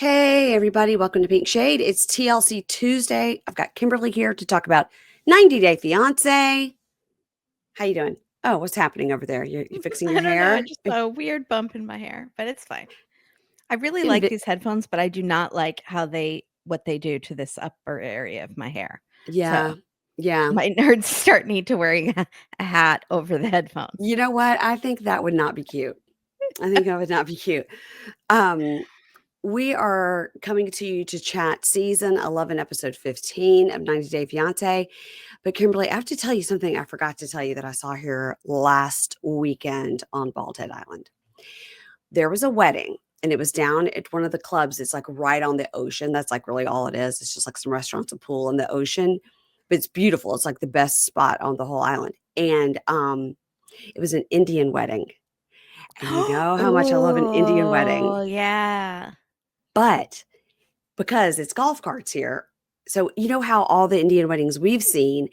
Hey, everybody. Welcome to Pink Shade. It's TLC Tuesday. I've got Kimberly here to talk about 90 Day Fiance. How you doing? Oh, what's happening over there? You fixing your I don't know. I hair? just saw a weird bump in my hair, but it's fine. I really like Invi- these headphones, but I do not like what they do to this upper area of my hair. Yeah. So Yeah. my nerds start need to wearing a hat over the headphones. You know what? I think that would not be cute. I think that would not be cute. Um, we are coming to you to chat season 11, episode 15 of 90 Day Fiance. But Kimberly, I have to tell you something I forgot to tell you that I saw here last weekend on Bald Head Island. There was a wedding and it was down at one of the clubs. It's like right on the ocean. That's like really all it is. It's just like some restaurants, a pool in the ocean, but it's beautiful. It's like the best spot on the whole island. And it was an Indian wedding. And you know how much I love an Indian wedding. Oh, yeah. But because it's golf carts here, so you know how all the Indian weddings we've seen,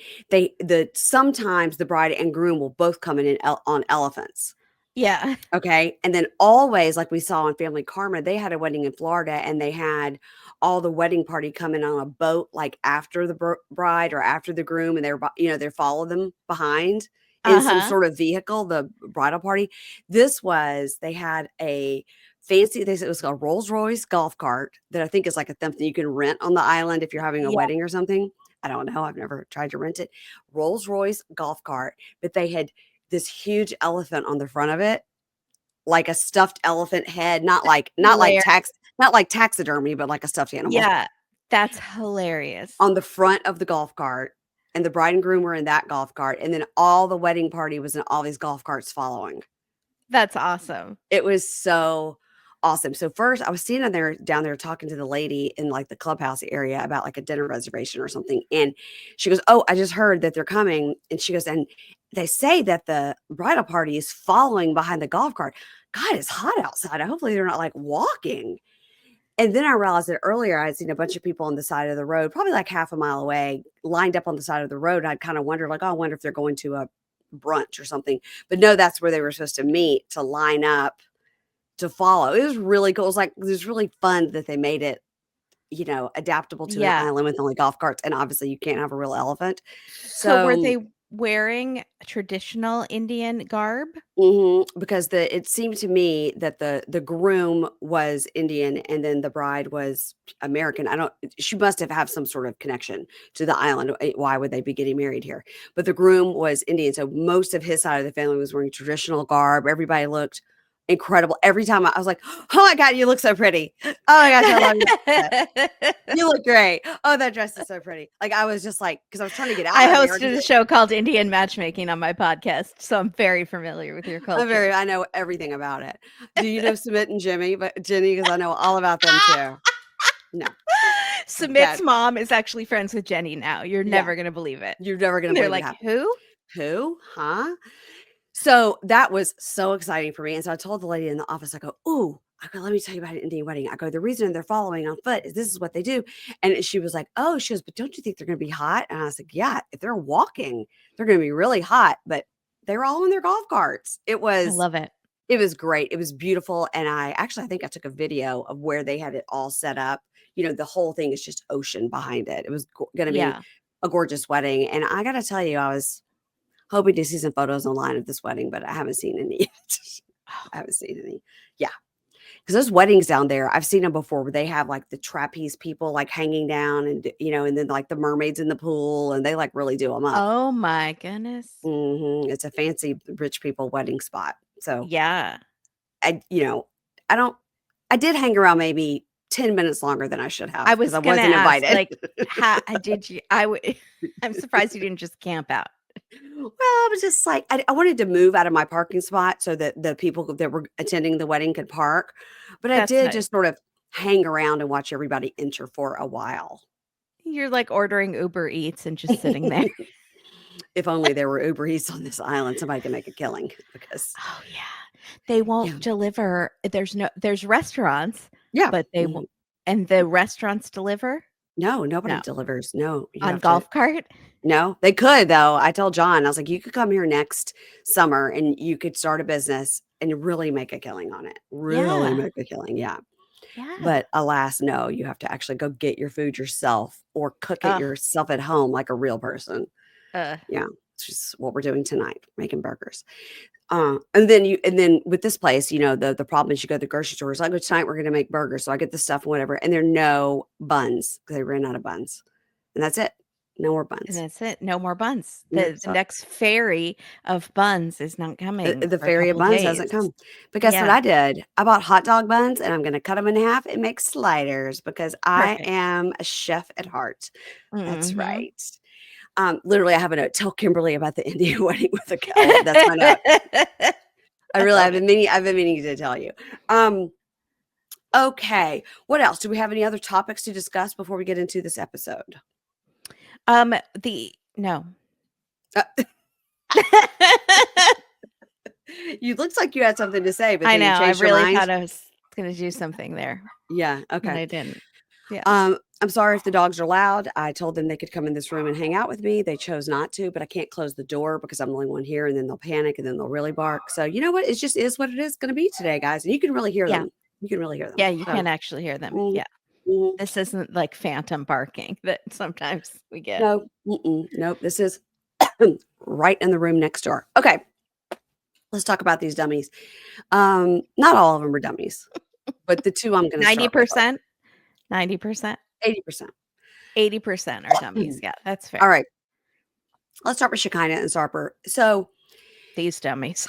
sometimes the bride and groom will both come in on elephants. Yeah. Okay. And then always, like we saw on Family Karma, they had a wedding in Florida and they had all the wedding party coming on a boat, like after the bride or after the groom. And they follow them behind in some Uh-huh. sort of vehicle, the bridal party. They had a they said it was a Rolls Royce golf cart that I think is like something you can rent on the island if you're having a Yeah. wedding or something. I don't know. I've never tried to rent it. Rolls Royce golf cart, but they had this huge elephant on the front of it, like a stuffed elephant head, Hilarious. not like taxidermy, but like a stuffed animal Yeah. That's hilarious. on the front of the golf cart. And the bride and groom were in that golf cart. And then all the wedding party was in all these golf carts following. That's awesome. It was so awesome. So first I was down there talking to the lady in like the clubhouse area about like a dinner reservation or something. And she goes, "Oh, I just heard that they're coming." And she goes, "And they say that the bridal party is following behind the golf cart." God, it's hot outside. Hopefully they're not like walking. And then I realized that earlier I had seen a bunch of people on the side of the road, probably like half a mile away, lined up on the side of the road. And I'd kind of wondered, like, oh, I wonder if they're going to a brunch or something. But no, that's where they were supposed to meet to line up to follow. It was really cool. It was really fun that they made it, adaptable to an Yeah. island with only golf carts. And obviously you can't have a real elephant. So were So they wearing traditional Indian garb? because it seemed to me that the groom was Indian and then the bride was American. She must have some sort of connection to the island. Why would they be getting married here? But the groom was Indian. So most of his side of the family was wearing traditional garb. Everybody looked incredible. Every time I was like, "Oh my God, you look so pretty. Oh my gosh, I love you. You look great. Oh, that dress is so pretty." Like I was just like, because I was trying to get I out of there. hosted a show called Indian Matchmaking on my podcast, so I'm very familiar with your culture. I know everything about it. Do you know Submit and Jenny? Because I know all about them too. No, Sumit's bad. mom is actually friends with Jenny now. You're Yeah, never gonna believe it. you're never gonna They're believe it like, happened. "Who?" Who? Huh? So that was so exciting for me. And so I told the lady in the office, I go, "Ooh, I go, let me tell you about an Indian wedding." I go, "The reason they're following on foot is this is what they do." And she was like, "Oh," she goes, "but don't you think they're going to be hot?" And I was like, "Yeah, if they're walking, they're going to be really hot." But they were all in their golf carts. I love it. It was great. It was beautiful. And I think I took a video of where they had it all set up. The whole thing is just ocean behind it. It was going to be Yeah. a gorgeous wedding. And I got to tell you, I was hoping to see some photos online of this wedding, but I haven't seen any yet. Oh, I haven't seen any. Yeah. Because those weddings down there, I've seen them before where they have like the trapeze people like hanging down and then like the mermaids in the pool and they like really do them up. oh my goodness. It's a fancy rich people wedding spot. So Yeah. I, you know, I don't, I did hang around maybe 10 minutes longer than I should I have because was I gonna wasn't ask, invited. like, how did you I would I'm surprised you didn't just camp out. Well, I was just like, I wanted to move out of my parking spot so that the people that were attending the wedding could park. But I That's did nice. just sort of hang around and watch everybody enter for a while. You're, like, ordering Uber Eats and just sitting there. If only there were Uber Eats on this island, somebody could make a killing because, Oh, yeah. They yeah, won't deliver there's restaurants, yeah. but they Mhm. won't and the restaurants deliver? No, nobody No. delivers. No, you On have to. golf cart? No, they could though. I told John, I was like, you could come here next summer and you could start a business and really make a killing on it. Really Yeah. make a killing. Yeah. Yeah. But alas, no, you have to actually go get your food yourself or cook it Ugh. yourself at home like a real person. Uh, Yeah, it's just what we're doing tonight, making burgers. And then with this place, the problem is you go to the grocery store. It's like, "Oh, tonight we're gonna make burgers." So I get the stuff and whatever, and there are no buns because they ran out of buns. And that's it. No more and buns. that's it. No more buns. Yep, The so next ferry of buns is not coming the for a fairy of couple buns days. hasn't come. But guess what Yeah, I did? I bought hot dog buns, and I'm gonna cut them in half and make sliders because I perfect. am a chef at heart. That's Mhm. right. Literally, I have a note, "Tell Kimberly about the Indian wedding with the cow." That's my note. I I really love it. I've been meaning to tell you. Okay. What else? Do we have any other topics to discuss before we get into this episode? The no. Uh, you looks like you had something to say, but I then you know, I changed your really mind. thought I was gonna do something there, Yeah, and okay. I didn't. Yeah. I'm sorry if the dogs are loud. I told them they could come in this room and hang out with me. They chose not to, but I can't close the door because I'm the only one here, and then they'll panic and then they'll really bark. So you know what? It just is what it is going to be today, guys. And you can really hear Yeah. them. You can really hear them. Yeah, you So can actually hear them. mhm, Yeah. mhm. This isn't like phantom barking that sometimes we get. No, nope. This is right in the room next door. Okay, let's talk about these dummies. Not all of them are dummies, but the two I'm going to start with are 90%? 90%? 80%. 80% are dummies. Yeah, that's All fair. right, let's start with Shekinah and Sarper. So, These dummies.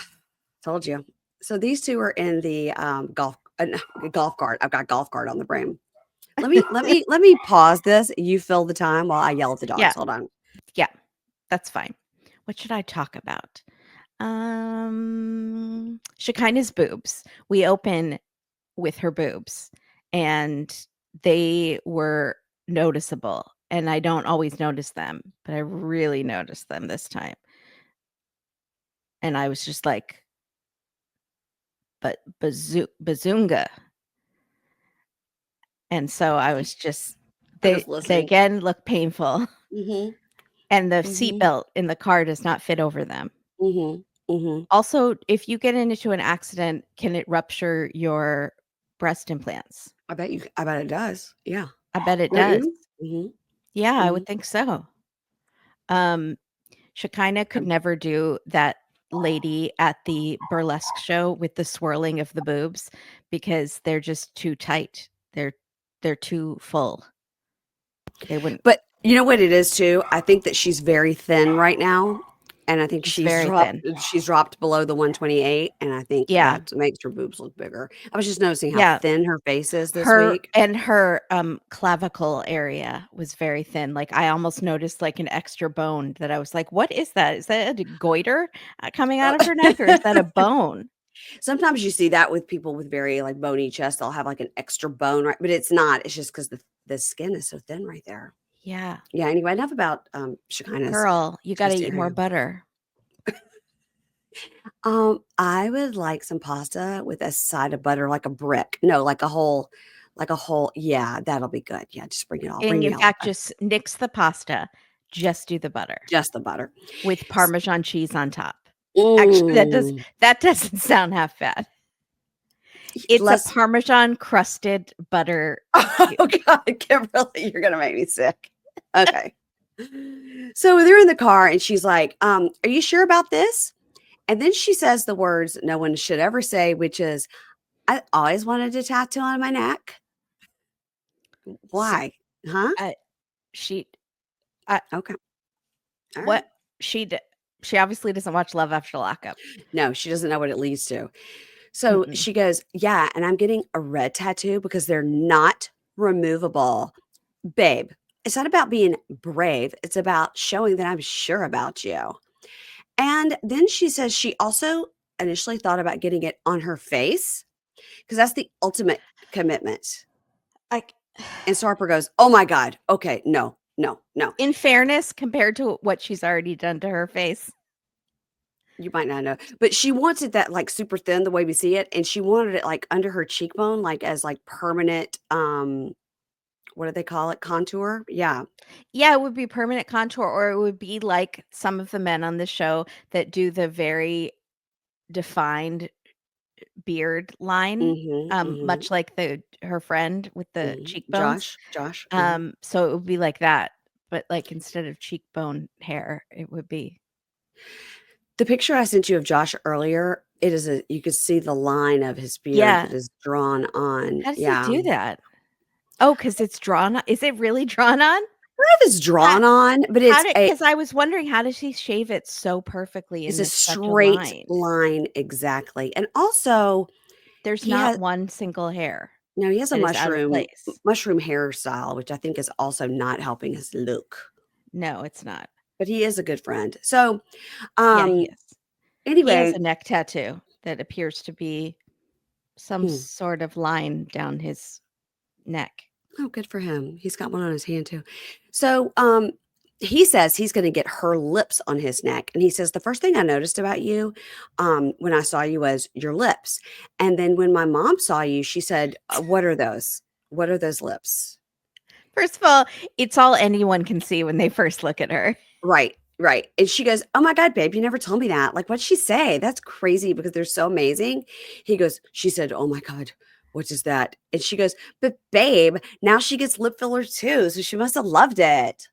told you. So these two are in the golf cart. I've got golf cart on the brain. Let me pause this. You fill the time while I yell at the Yeah, dogs. Hold on. yeah, that's fine. What should I talk about? Shekinah's boobs. We open with her boobs, and they were noticeable. And I don't always notice them, but I really noticed them this time. And I was just like, but bazoonga. And so I was just I'm just they listening. again look painful, Mhm. and the Mhm. seatbelt in the car does not fit over them. Mhm. Mhm. Also, if you get into an accident, can it rupture your breast implants? I bet it does. Yeah. I bet it Don't does. you? Mhm. Yeah, I Mhm. would think so. Um, Shekinah could Um, never do that lady at the burlesque show with the swirling of the boobs because they're just too tight. They're too full. They wouldn't. But you know what it is too? I think that she's very thin right now, and I think She's very thin. she's dropped below the 128, and I think Yeah. that makes her boobs look bigger. I was just noticing how Yeah. thin her face is this week. Her clavicle area was very thin. Like, I almost noticed, like, an extra bone that I was like, "What is that? Is that a goiter, coming out Uh, of her neck, or is that a bone?" Sometimes you see that with people with very like bony chest. They'll have like an extra bone, right? But it's not. It's just because the skin is so thin right there. Yeah. Yeah. Anyway, enough about Shekinah's Girl, you gotta chest eat more area. butter. I would like some pasta with a side of butter, like a brick. No, like a whole. Yeah, that'll be good. Yeah, just bring it all. And Bring me in all the fact, butter. just nix the pasta, just do the butter Just the butter. with S- Parmesan cheese on top. Actually, Mm, that doesn't sound half bad. It's a less. Parmesan crusted butter Oh cube. God, Kimberly, you're gonna make me sick. Okay. So they're in the car, and she's like, "Are you sure about this?" And then she says the words no one should ever say, which is, "I always wanted a tattoo on my neck." So, Why? Huh? uh, she uh, Okay. All right. what she obviously doesn't watch Love After Lockup. No, she doesn't know what it leads to. So Mm-mm. she goes, "Yeah, and I'm getting a red tattoo because they're not removable." Babe, it's not about being brave. It's about showing that I'm sure about you. And then she says she also initially thought about getting it on her face because that's the ultimate commitment. Like, And Sarper goes, "Oh my God. Okay. No, no, no. in fairness, compared to what she's already done to her face. You might not know." But she wants it that like super thin the way we see it. And she wanted it like under her cheekbone, like as like permanent, what do they call it? Contour. Yeah. Yeah, it would be permanent contour, or it would be like some of the men on the show that do the very defined beard line, Mhm. much like her friend with the cheekbones. Josh. So it would be like that, but like instead of cheekbone hair, it would be. The picture I sent you of Josh earlier, you could see the line of his beard Yeah. that is drawn on. How does he Yeah. do that? Oh, because it's drawn on. Is it really drawn on? If it's drawn on, but How did? Because I was wondering, how does he shave it so perfectly it's and a it's such a straight line? line exactly. And also There's he not has one single hair no, he has a that is out of place. mushroom hairstyle, which I think is also not helping his look. No, it's not. But he is a good friend. So, Yeah, he is. He has anyway, a neck tattoo that appears to be some sort of line down his neck. oh, good for him. He's got one on his hand too. So, he says he's going to get her lips on his neck. And he says, the first thing I noticed about you when I saw you was your lips. And then when my mom saw you, she said, what are those? What are those lips? First of all, it's all anyone can see when they first look at her. Right. Right. And she goes, oh my God, babe, you never told me that. Like, what'd she say? That's crazy because they're so amazing. He goes, she said, oh my God, what is that? And she goes, but babe, now she gets lip filler too. So she must have loved it.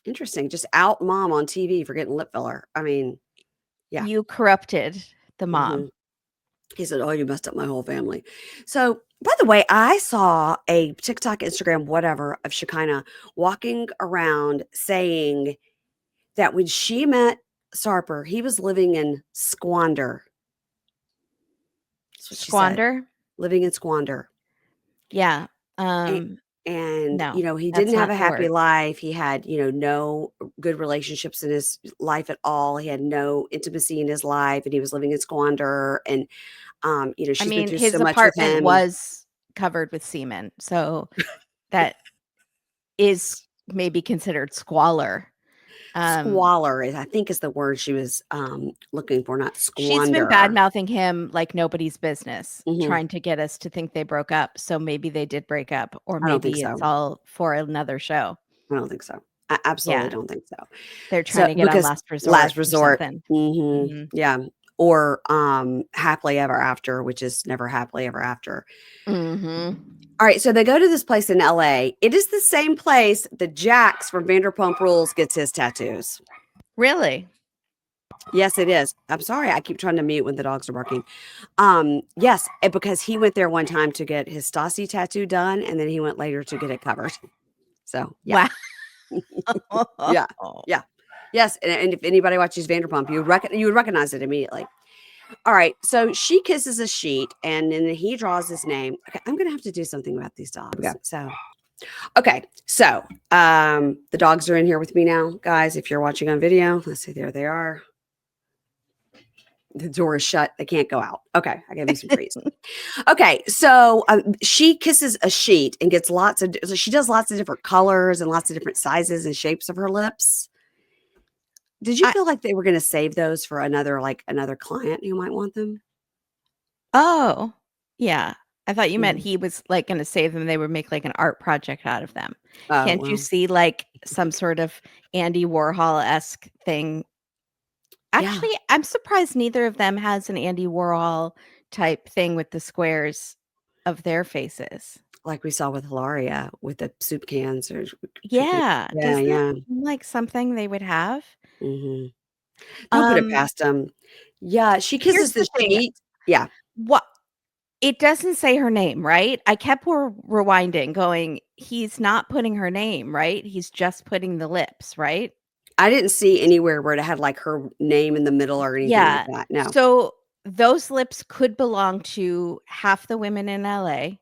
Interesting. Just out mom on TV for getting lip filler. I mean, yeah. You corrupted the mom. He said, oh, you messed up my whole family. So, by the way, I saw a TikTok, Instagram, whatever of Shekinah walking around saying that when she met Sarper, he was living in squander. That's what she said. Squander? Living in squander. Yeah. And No, you know, he that's didn't have not a the happy word. life. He had, you know, no good relationships in his life at all. He had no intimacy in his life, and he was living in squander. And you know, I she's been mean, through so his much with apartment him. was covered with semen, so that is maybe considered squalor. Squalor is, I think, is the word she was looking for, not She's been squander. bad-mouthing him like nobody's business, Mhm. trying to get us to think they broke up, so maybe they did break up, or I don't think maybe it's so. all for another show. I don't think so. I absolutely Yeah, don't think so. they're trying So to get on because Last Resort last or resort, something. mhm, Mhm. yeah, or happily ever after, which is never happily ever after. Mhm. All right, so they go to this place in LA. It is the same place that Jax from Vanderpump Rules gets his tattoos. Really? Yes, it is. I'm sorry, I keep trying to mute when the dogs are barking. Yes, because he went there one time to get his Stassi tattoo done, and then he went later to get it covered. So, yeah. Wow. Yeah. Yeah. Yes, and if anybody watches Vanderpump, you would recognize it immediately. All right, so she kisses a sheet, and then he draws his name. Okay, I'm gonna have to do something about these dogs. So, okay, so the dogs are in here with me now, guys. If you're watching on video, let's see, there they are. The door is shut; they can't go out. Okay, I gave them some treats. Okay, so she kisses a sheet and gets so she does lots of different colors and lots of different sizes and shapes of her lips. Did you I feel like they were gonna save those for another client who might want them? Oh, yeah. I thought you meant Mhm. he was, like, gonna save them, they would make, like, an art project out of them. Oh, Can't you well, see, like, some sort of Andy Warhol-esque thing? yeah, Actually, I'm surprised neither of them has an Andy Warhol type thing with the squares of their faces. like we saw with Hilaria with the soup cans or drinking. Yeah, Yeah, doesn't that yeah, seem like something they would have? mhm. Don't put it Um, past them. Yeah, she Here's kisses the the thing, sheet. Yeah, what it doesn't say her name, right? I kept rewinding going, "He's not putting her name, right? He's just putting the lips, right?" I didn't see anywhere where it had, like, her name in the middle or anything like Yeah. that, no. So, those lips could belong to half the women in LA,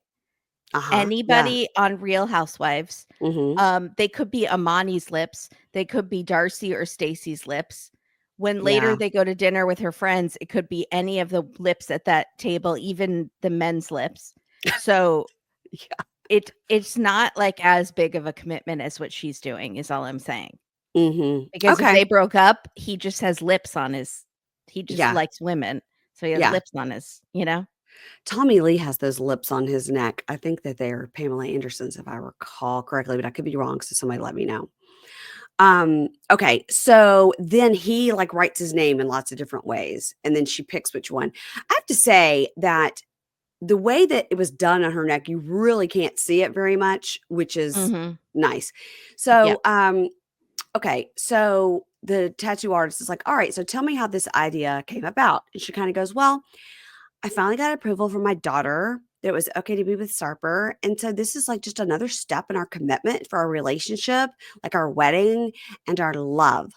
Uh-huh, yeah, anybody on Real Housewives. mhm, They could be Amani's lips, they could be Darcy or Stacey's lips. When later yeah, they go to dinner with her friends, it could be any of the lips at that table, even the men's lips. So, yeah, it's not, like, as big of a commitment as what she's doing, is all I'm saying. mhm. Because if Okay, they broke up, he just has lips on his he just yeah, likes women, so he has yeah. lips on his, you know? Tommy Lee has those lips on his neck. I think that they are Pamela Anderson's, if I recall correctly, but I could be wrong, so somebody let me know. Okay, so then he like writes his name in lots of different ways, and then she picks which one. I have to say that the way that it was done on her neck, you really can't see it very much, which is Mhm. nice. Yep. So, okay, so the tattoo artist is like, all right, so tell me how this idea came about. And she kind of goes, well, I finally got approval from my daughter that it was okay to be with Sarper. And so this is like just another step in our commitment for our relationship, like our wedding and our love.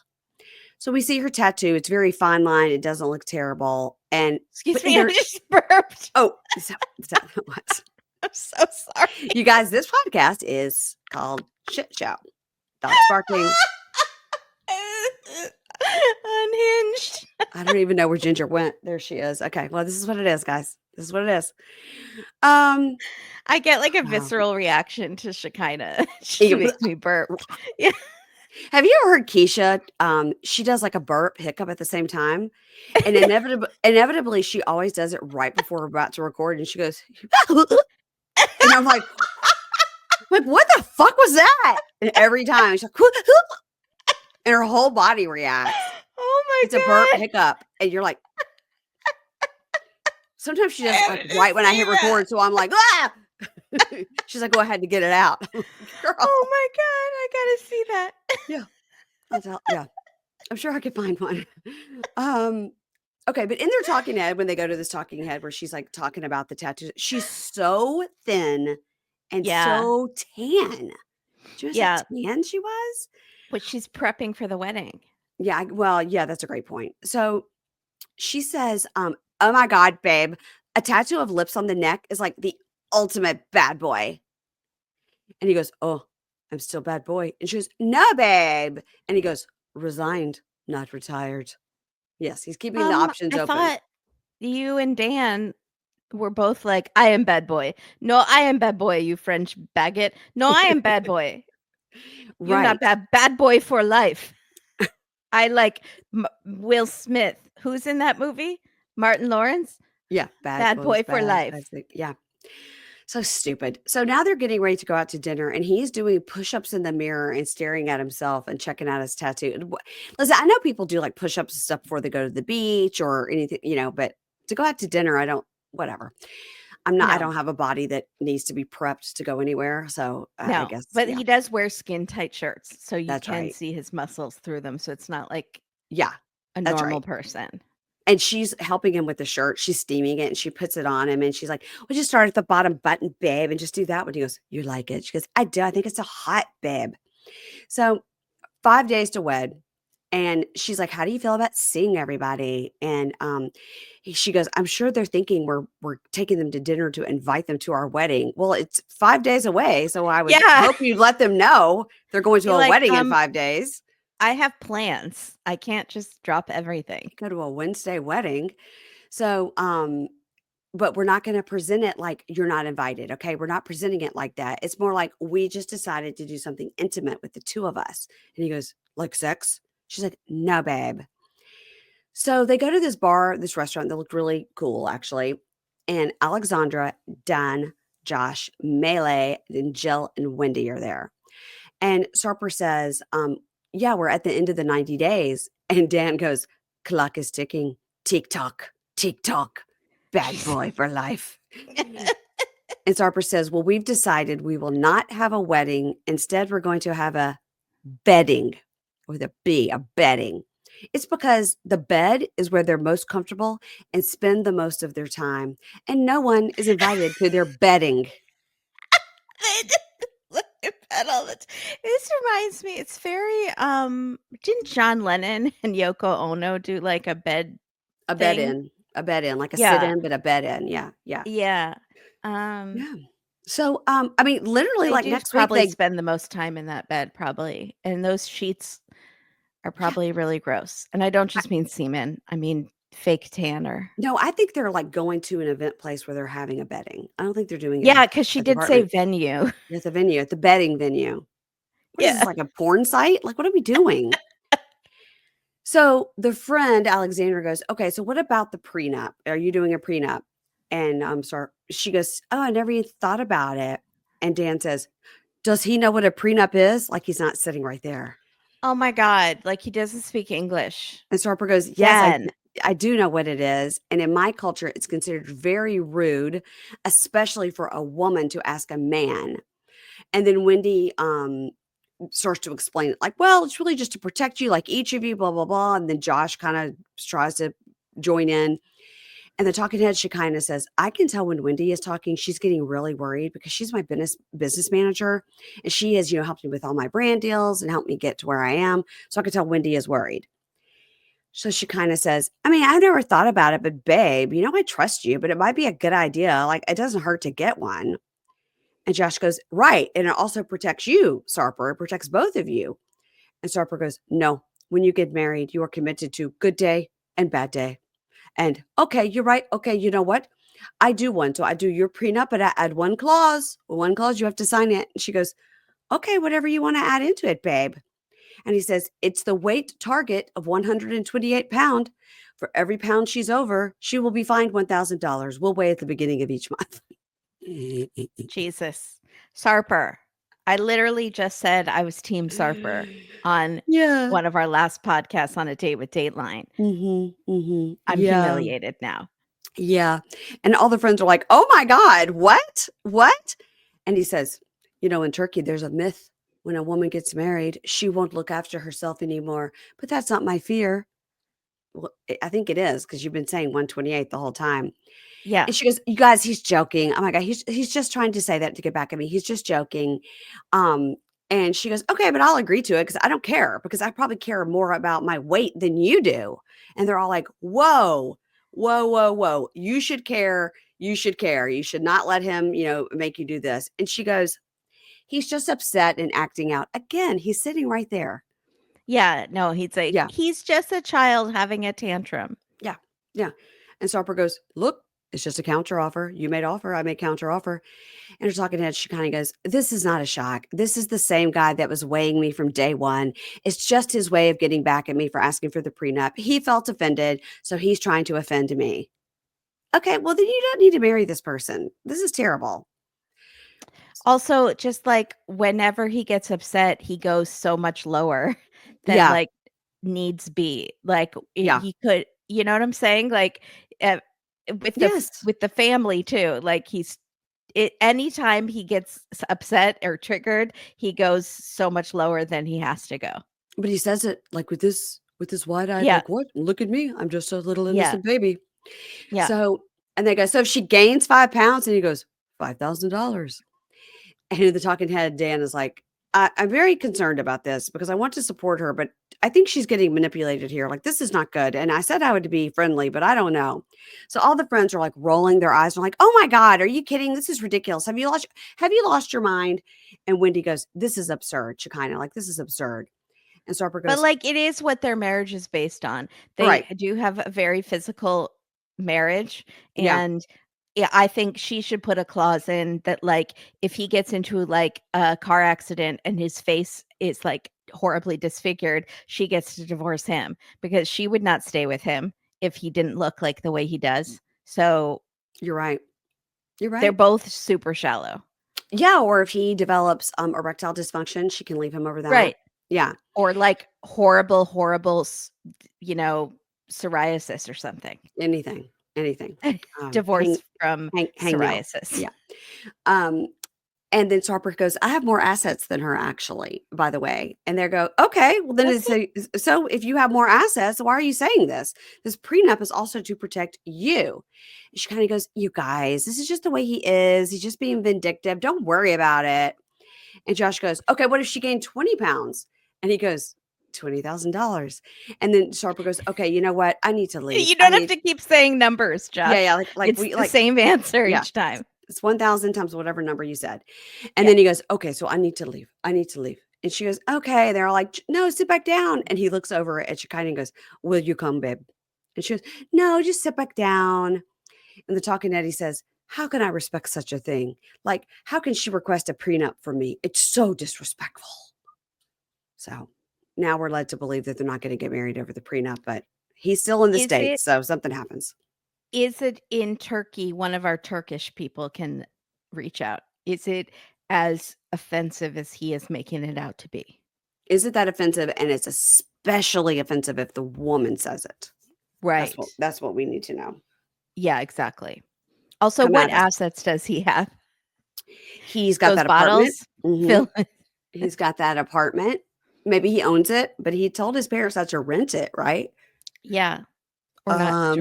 So we see her tattoo. It's very fine line. It doesn't look terrible. And Excuse but in me, I there, just burped. oh, is that what it was? I'm so sorry. You guys, this podcast is called Shit Show. Dogs barking. Unhinged. I don't even know where Ginger went. There she is. Okay. Well, this is what it is, guys. This is what it is. Um, I get like a wow. visceral reaction to Shekinah. She makes me burp. Yeah. Have you ever heard Keisha? She does like a burp hiccup at the same time. And inevitably, she always does it right before we're about to record. And she goes, and I'm like, what the fuck was that? And every time she's like, and her whole body reacts. Oh my It's a burp hiccup. And you're like, sometimes she does it like right when I hit record. So I'm like, ah. She's like, go ahead and get it out. Girl. Oh my god, I gotta see that. Yeah. I'm sure I could find one. Okay, but in their talking head, when they go to this talking head where she's like talking about the tattoos, she's so thin and Yeah. so tan. Do you know Yeah. how tan she was? But she's prepping for the wedding. Yeah, well, yeah, that's a great point. So she says, oh my God, babe, a tattoo of lips on the neck is like the ultimate bad boy. And he goes, oh, I'm still bad boy. And she goes, no, babe. And he goes, resigned, not retired. Yes, he's keeping the options I open. thought you and Dan were both like, I am bad boy. No, I am bad boy, you French baguette. No, I am bad boy. You're not bad boy for life. I like Will Smith. Who's in that movie? Martin Lawrence? Yeah, bad boy for life. Yeah. So stupid. So now they're getting ready to go out to dinner and he's doing push-ups in the mirror and staring at himself and checking out his tattoo. Listen, I know people do like push-ups and stuff before they go to the beach or anything, but to go out to dinner, whatever. I don't have a body that needs to be prepped to go anywhere. So I guess. But yeah. he does wear skin tight shirts. So you That's can right. see his muscles through them. So it's not like a that's normal right. person. And she's helping him with the shirt. She's steaming it and she puts it on him. And she's like, we'll just start at the bottom button, babe, and just do that one. He goes, you like it? She goes, I do. I think it's a hot, babe. So 5 days to wed. And she's like, how do you feel about seeing everybody? And she goes, I'm sure they're thinking we're taking them to dinner to invite them to our wedding. Well, it's 5 days away. So I would hope you'd let them know they're going to a wedding in 5 days. I have plans. I can't just drop everything. Go to a Wednesday wedding. So, but we're not going to present it like you're not invited. Okay. We're not presenting it like that. It's more like we just decided to do something intimate with the two of us. And he goes, like sex? She's like, no, babe. So they go to this bar, this restaurant that looked really cool, actually. And Alexandra, Dan, Josh, Melee, and Jill and Wendy are there. And Sarper says, yeah, we're at the end of the 90 days. And Dan goes, clock is ticking. Tick tock, bad boy for life. And Sarper says, well, we've decided we will not have a wedding. Instead, we're going to have a bedding with a B, a bedding. It's because the bed is where they're most comfortable and spend the most of their time. And no one is invited to their bedding. This reminds me, it's very didn't John Lennon and Yoko Ono do like a bed in, like a sit in, but a bed in. Yeah. Yeah. So I mean, literally like next week probably spend the most time in that bed, probably. And those sheets are probably really gross. And I don't just mean semen. I mean fake tanner. No, I think they're like going to an event place where they're having a bedding. I don't think they're doing it. Yeah, because she did say venue. At the venue, at the bedding venue. What is this, like a porn site? Like, what are we doing? So the friend Alexandra goes, okay, so what about the prenup? Are you doing a prenup? And I'm sorry. She goes, oh, I never even thought about it. And Dan says, does he know what a prenup is? Like he's not sitting right there. Oh my God. Like he doesn't speak English. And Sarper goes, yes, Again. I do know what it is. And in my culture, it's considered very rude, especially for a woman to ask a man. And then Wendy starts to explain it like, well, it's really just to protect you, like each of you, blah, blah, blah. And then Josh kind of tries to join in. And the talking head, Shekinah says, I can tell when Wendy is talking, she's getting really worried because she's my business manager. And she has, helped me with all my brand deals and helped me get to where I am. So I can tell Wendy is worried. So she kind of says, I mean, I've never thought about it, but babe, I trust you, but it might be a good idea. Like, it doesn't hurt to get one. And Josh goes, right. And it also protects you, Sarper. It protects both of you. And Sarper goes, no, when you get married, you are committed to good day and bad day. And okay, you're right. Okay, you know what? I do one. So I do your prenup, but I add one clause. One clause, you have to sign it. And she goes, okay, whatever you want to add into it, babe. And he says, it's the weight target of 128 pound. For every pound she's over, she will be fined $1,000. We'll weigh at the beginning of each month. Jesus. Sarper. I literally just said I was Team Sarper on Yeah. one of our last podcasts on A Date with Dateline. I'm Yeah. humiliated now. Yeah. And all the friends are like, oh my God, what? What? And he says, in Turkey, there's a myth. When a woman gets married, she won't look after herself anymore. But that's not my fear. Well, I think it is because you've been saying 128 the whole time. Yeah. And she goes, you guys, he's joking. Oh my God, he's just trying to say that to get back at me. He's just joking. And she goes, okay, but I'll agree to it because I don't care because I probably care more about my weight than you do. And they're all like, whoa, whoa, whoa, whoa. You should care. You should care. You should not let him, make you do this. And she goes, he's just upset and acting out. Again, he's sitting right there. Yeah. No, he's like, Yeah. he's just a child having a tantrum. Yeah. Yeah. And Sarper goes, look, it's just a counter offer. You made offer. I made counter offer. And her talking head, she kind of goes, this is not a shock. This is the same guy that was weighing me from day one. It's just his way of getting back at me for asking for the prenup. He felt offended, so he's trying to offend me. Okay, well, then you don't need to marry this person. This is terrible. Also, just like whenever he gets upset, he goes so much lower than Yeah. like needs be. Like Yeah. he could, you know what I'm saying? Like uh, Yes. with the family too. Like anytime he gets upset or triggered, he goes so much lower than he has to go. But he says it like with this wide-eyed, Yeah. like, what? Look at me. I'm just a little Yeah. innocent baby. Yeah. So, and they go, so if she gains 5 pounds, and he goes, $5,000. And the talking head, Dan, is like, I'm very concerned about this because I want to support her, but I think she's getting manipulated here. Like, this is not good. And I said I would be friendly, but I don't know. So all the friends are like rolling their eyes and like, oh my God, are you kidding? This is ridiculous. Have you lost your mind? And Wendy goes, this is absurd. Shekinah, like, this is absurd. And Sarper But goes, like it is what their marriage is based on. They right. do have a very physical marriage, Yeah. and yeah, I think she should put a clause in that like if he gets into like a car accident and his face is like horribly disfigured, she gets to divorce him because she would not stay with him if he didn't look like the way he does. So You're right. You're they're right. both super shallow. Yeah. Or if he develops erectile dysfunction, she can leave him over that. Right. Yeah. Or like horrible, psoriasis or something. Anything. Divorce from Hangnail. psoriasis. Yeah. Um, and then Sarper goes, I have more assets than her, actually, by the way. And they go, okay, well, then it's so if you have more assets, why are you saying this? This prenup is also to protect you. And she kind of goes, you guys, this is just the way he is. He's just being vindictive. Don't worry about it. And Josh goes, okay, what if she gained 20 pounds? And he goes, $20,000. And then Sarper goes, okay, you know what? I need to leave. You don't have to keep saying numbers, Josh. Yeah, It's the same answer yeah, each time. it's 1,000 times whatever number you said. And Yeah. then he goes, okay, so I need to leave. And she goes, okay. They're all like, no, sit back down. And he looks over at Shekinah and goes, will you come, babe? And she goes, no, just sit back down. And the talking Eddie says, how can I respect such a thing? Like, how can she request a prenup from me? It's so disrespectful. So now we're led to believe that they're not going to get married over the prenup, but he's still in the States, so something happens. Is it in Turkey? One of our Turkish people can reach out. Is it as offensive as he is making it out to be? Is it that offensive? And it's especially offensive if the woman says it. Right. That's what we need to know. Yeah, exactly. Also, Come what at us. assets does he have? He's got Those that apartment. bottles? Fill He's got that apartment. Maybe he owns it, but he told his parents not to rent it, right? Yeah. Or not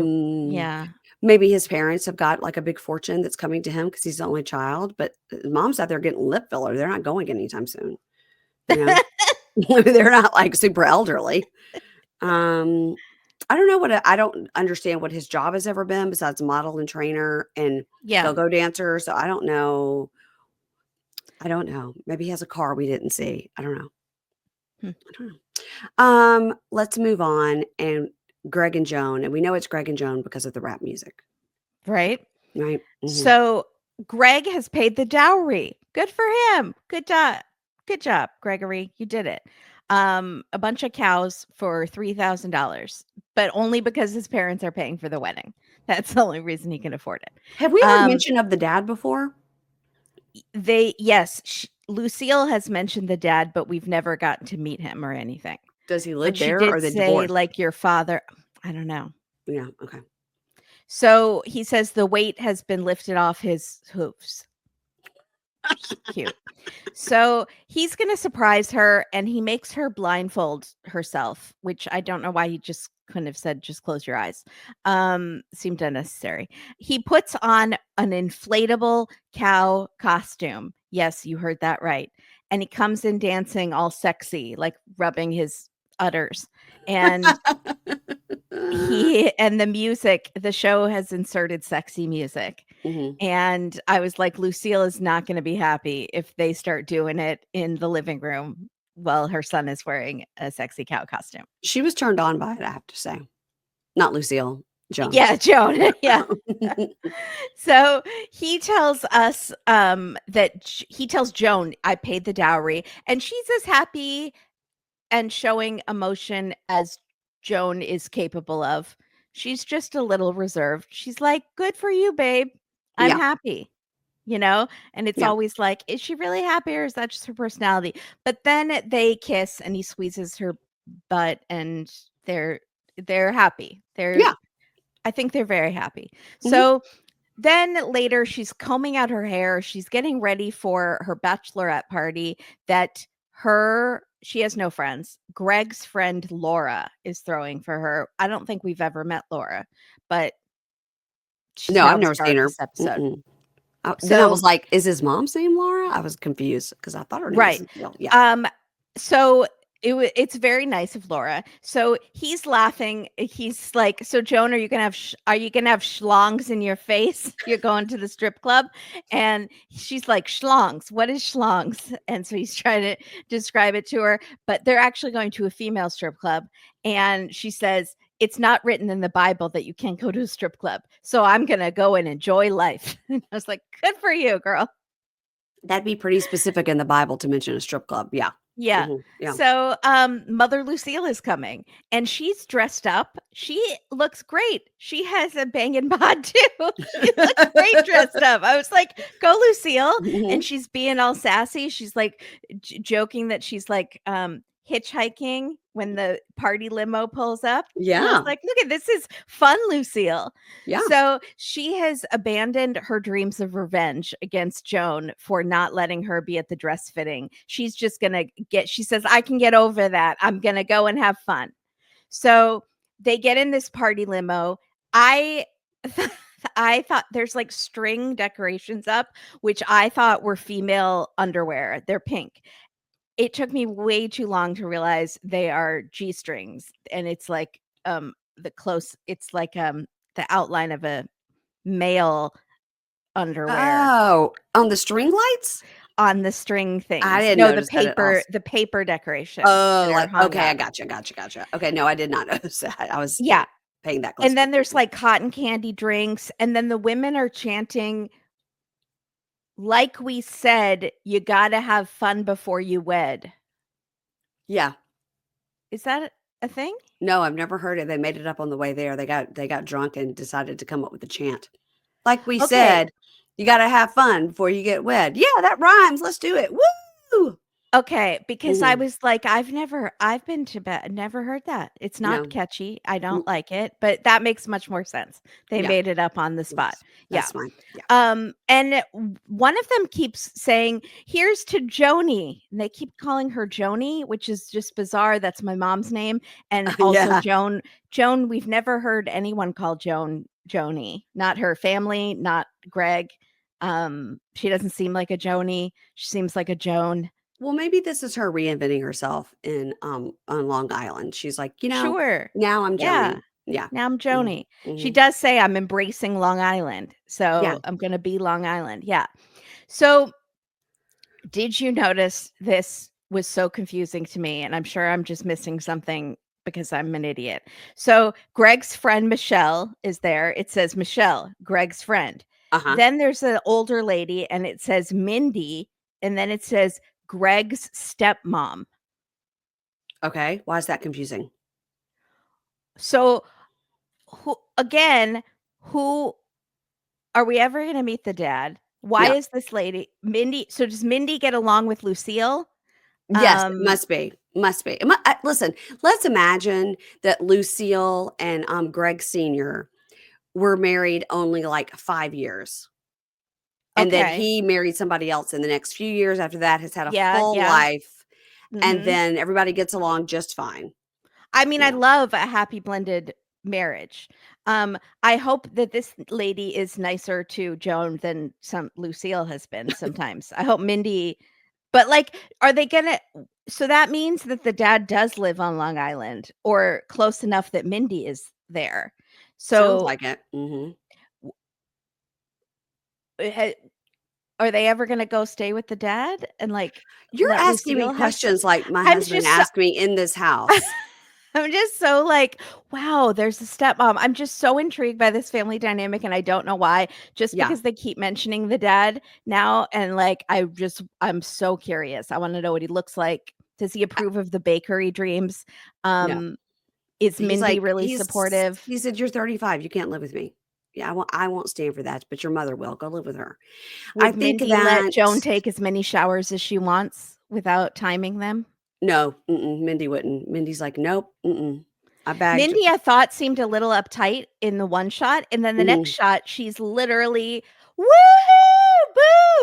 yeah. Maybe his parents have got like a big fortune that's coming to him because he's the only child, but mom's out there getting lip filler. They're not going anytime soon. You know, they're not like super elderly. I don't know I don't understand what his job has ever been besides model and trainer and Yeah. go-go dancer. So I don't know. Maybe he has a car we didn't see. I don't know. I don't know. Let's move on. And Greg and Joan, and we know it's Greg and Joan because of the rap music. Right? Right. So Greg has paid the dowry. Good for him. Good job. Good job, Gregory. You did it. A bunch of cows for $3,000, but only because his parents are paying for the wedding. That's the only reason he can afford it. Have we heard mention of the dad before? Lucille has mentioned the dad, but we've never gotten to meet him or anything. Does he live But there she or did they say, divorced? like, your father, I don't know. Yeah. Okay. So he says the weight has been lifted off his hooves. Cute. So he's going to surprise her and he makes her blindfold herself, which I don't know why he just couldn't have said, just close your eyes. Seemed unnecessary. He puts on an inflatable cow costume. Yes, you heard that right. And he comes in dancing all sexy, like rubbing his udders. And the music, the show has inserted sexy music. And I was like, Lucille is not going to be happy if they start doing it in the living room while her son is wearing a sexy cow costume. She was turned on by it, I have to say. Not Lucille, Joan. Yeah, Joan. Yeah. So he tells us he tells Joan, I paid the dowry, and she's as happy and showing emotion as Joan is capable of. She's just a little reserved. She's like, good for you, babe. I'm happy, and it's always like, is she really happy or is that just her personality? But then they kiss and he squeezes her butt and they're happy. I think they're very happy. So then later she's combing out her hair. She's getting ready for her bachelorette party that she has no friends. Greg's friend Laura is throwing for her. I don't think we've ever met Laura, but no, I've never seen her. This episode. Then I was like, is his mom's name Laura? I was confused because I thought her name was Lucille. Yeah. So it's very nice of Laura. So he's laughing. He's like, so Joan, are you gonna have schlongs in your face? You're going to the strip club? And she's like, schlongs, what is schlongs? And so he's trying to describe it to her, but they're actually going to a female strip club. And she says, it's not written in the Bible that you can't go to a strip club. So I'm going to go and enjoy life. And I was like, good for you, girl. That'd be pretty specific in the Bible to mention a strip club. Yeah. Yeah. So Mother Lucille is coming and she's dressed up. She looks great. She has a banging bod too. She looks great dressed up. I was like, go Lucille. And she's being all sassy. She's like joking that she's like hitchhiking when the party limo pulls up. Yeah. And I was like, look at this is fun, Lucille. Yeah. So she has abandoned her dreams of revenge against Joan for not letting her be at the dress fitting. She's just going to she says, I can get over that. I'm going to go and have fun. So they get in this party limo. I thought there's like string decorations up, which I thought were female underwear. They're pink. It took me way too long to realize they are G-strings, and it's like it's like the outline of a male underwear. Oh, on the string lights? On the string things. I didn't notice the paper decoration. Oh, like, okay, I gotcha. Okay, no, I did not notice that. I was paying that close. And then there's like cotton candy drinks, and then the women are chanting, like we said, you got to have fun before you wed. Yeah. Is that a thing? No, I've never heard it. They made it up on the way there. They got drunk and decided to come up with a chant. Like we said, you got to have fun before you get wed. Yeah, that rhymes. Let's do it. Woo! Okay, because I Mhm. was like, I've been to bed, never heard that. It's not No. catchy. I Mm, don't like it, but that makes much more sense. They yeah. made it up on the spot. Yes. Yeah. That's fine. Yeah. One of them keeps saying, "Here's to Joni." And they keep calling her Joni, which is just bizarre. That's my mom's name. And also Yeah. Joan. Joan, we've never heard anyone call Joan Joni. Not her family, not Greg. She doesn't seem like a Joni. She seems like a Joan. Well, maybe this is her reinventing herself in, on Long Island. She's like, Sure. now I'm Yeah. Joni. Yeah. Now I'm Mhm. Joni. She Mhm. does say I'm embracing Long Island. Yeah. So I'm going to be Long Island. Yeah. So did you notice this was so confusing to me? And I'm sure I'm just missing something because I'm an idiot. So Greg's friend Michelle is there. It says Michelle, Greg's friend. Uh-huh. Then there's an older lady and it says Mindy. And then it says Greg's stepmom. Okay. Why is that confusing? So who are we ever going to meet the dad? Why No. is this lady Mindy? So does Mindy get along with Lucille? Yes, it Um, must be. Must be. Listen, let's imagine that Lucille and Greg Sr. were married only like 5 years. And that okay. he married somebody else in the next few years after that, has had a Yeah, full yeah. life, and Mhm. then everybody gets along just fine. I mean, I Yeah. love a happy blended marriage. I hope that this lady is nicer to Joan than some Lucille has been sometimes. I hope Mindy, but like, are they gonna? So that means that the dad does live on Long Island or close enough that Mindy is there. Sounds So like it. Mhm. ha- are they ever gonna go stay with the dad and like You're let asking me Lucille have? questions like my I'm husband just so, asked me in this house. I'm just so like, wow, there's a stepmom. I'm just so intrigued by this family dynamic and I don't know why. Just Yeah. because they keep mentioning the dad now and like I'm so curious. I want to know what he looks like. Does he I approve of the bakery dreams? No. Um, is He's Mindy like really supportive? he said, "You're 35, you can't live with me." Yeah, I won't stand for that, but your mother will. Go live with her. I Would think Mindy let that Joan take as many showers as she wants without timing them? no, Mindy wouldn't. Mindy's like, "Nope, I bagged." Mindy, I thought, seemed a little uptight in the one shot, and then the next Mhm. shot, she's literally, "Woohoo,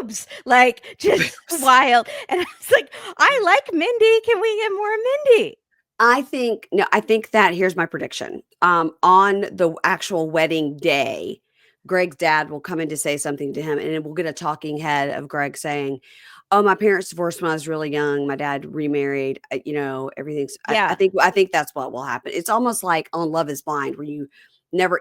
boobs!" Like, just Boobs. wild, and I was like, "I like Mindy, can we get more Mindy?" I think no, I think that here's my prediction. On the actual wedding day, Greg's dad will come in to say something to him, and then we'll get a talking head of Greg saying, "Oh, my parents divorced when I was really young. My dad remarried. Everything's." I Yeah, think I think that's what will happen. It's almost like on Love Is Blind, where you never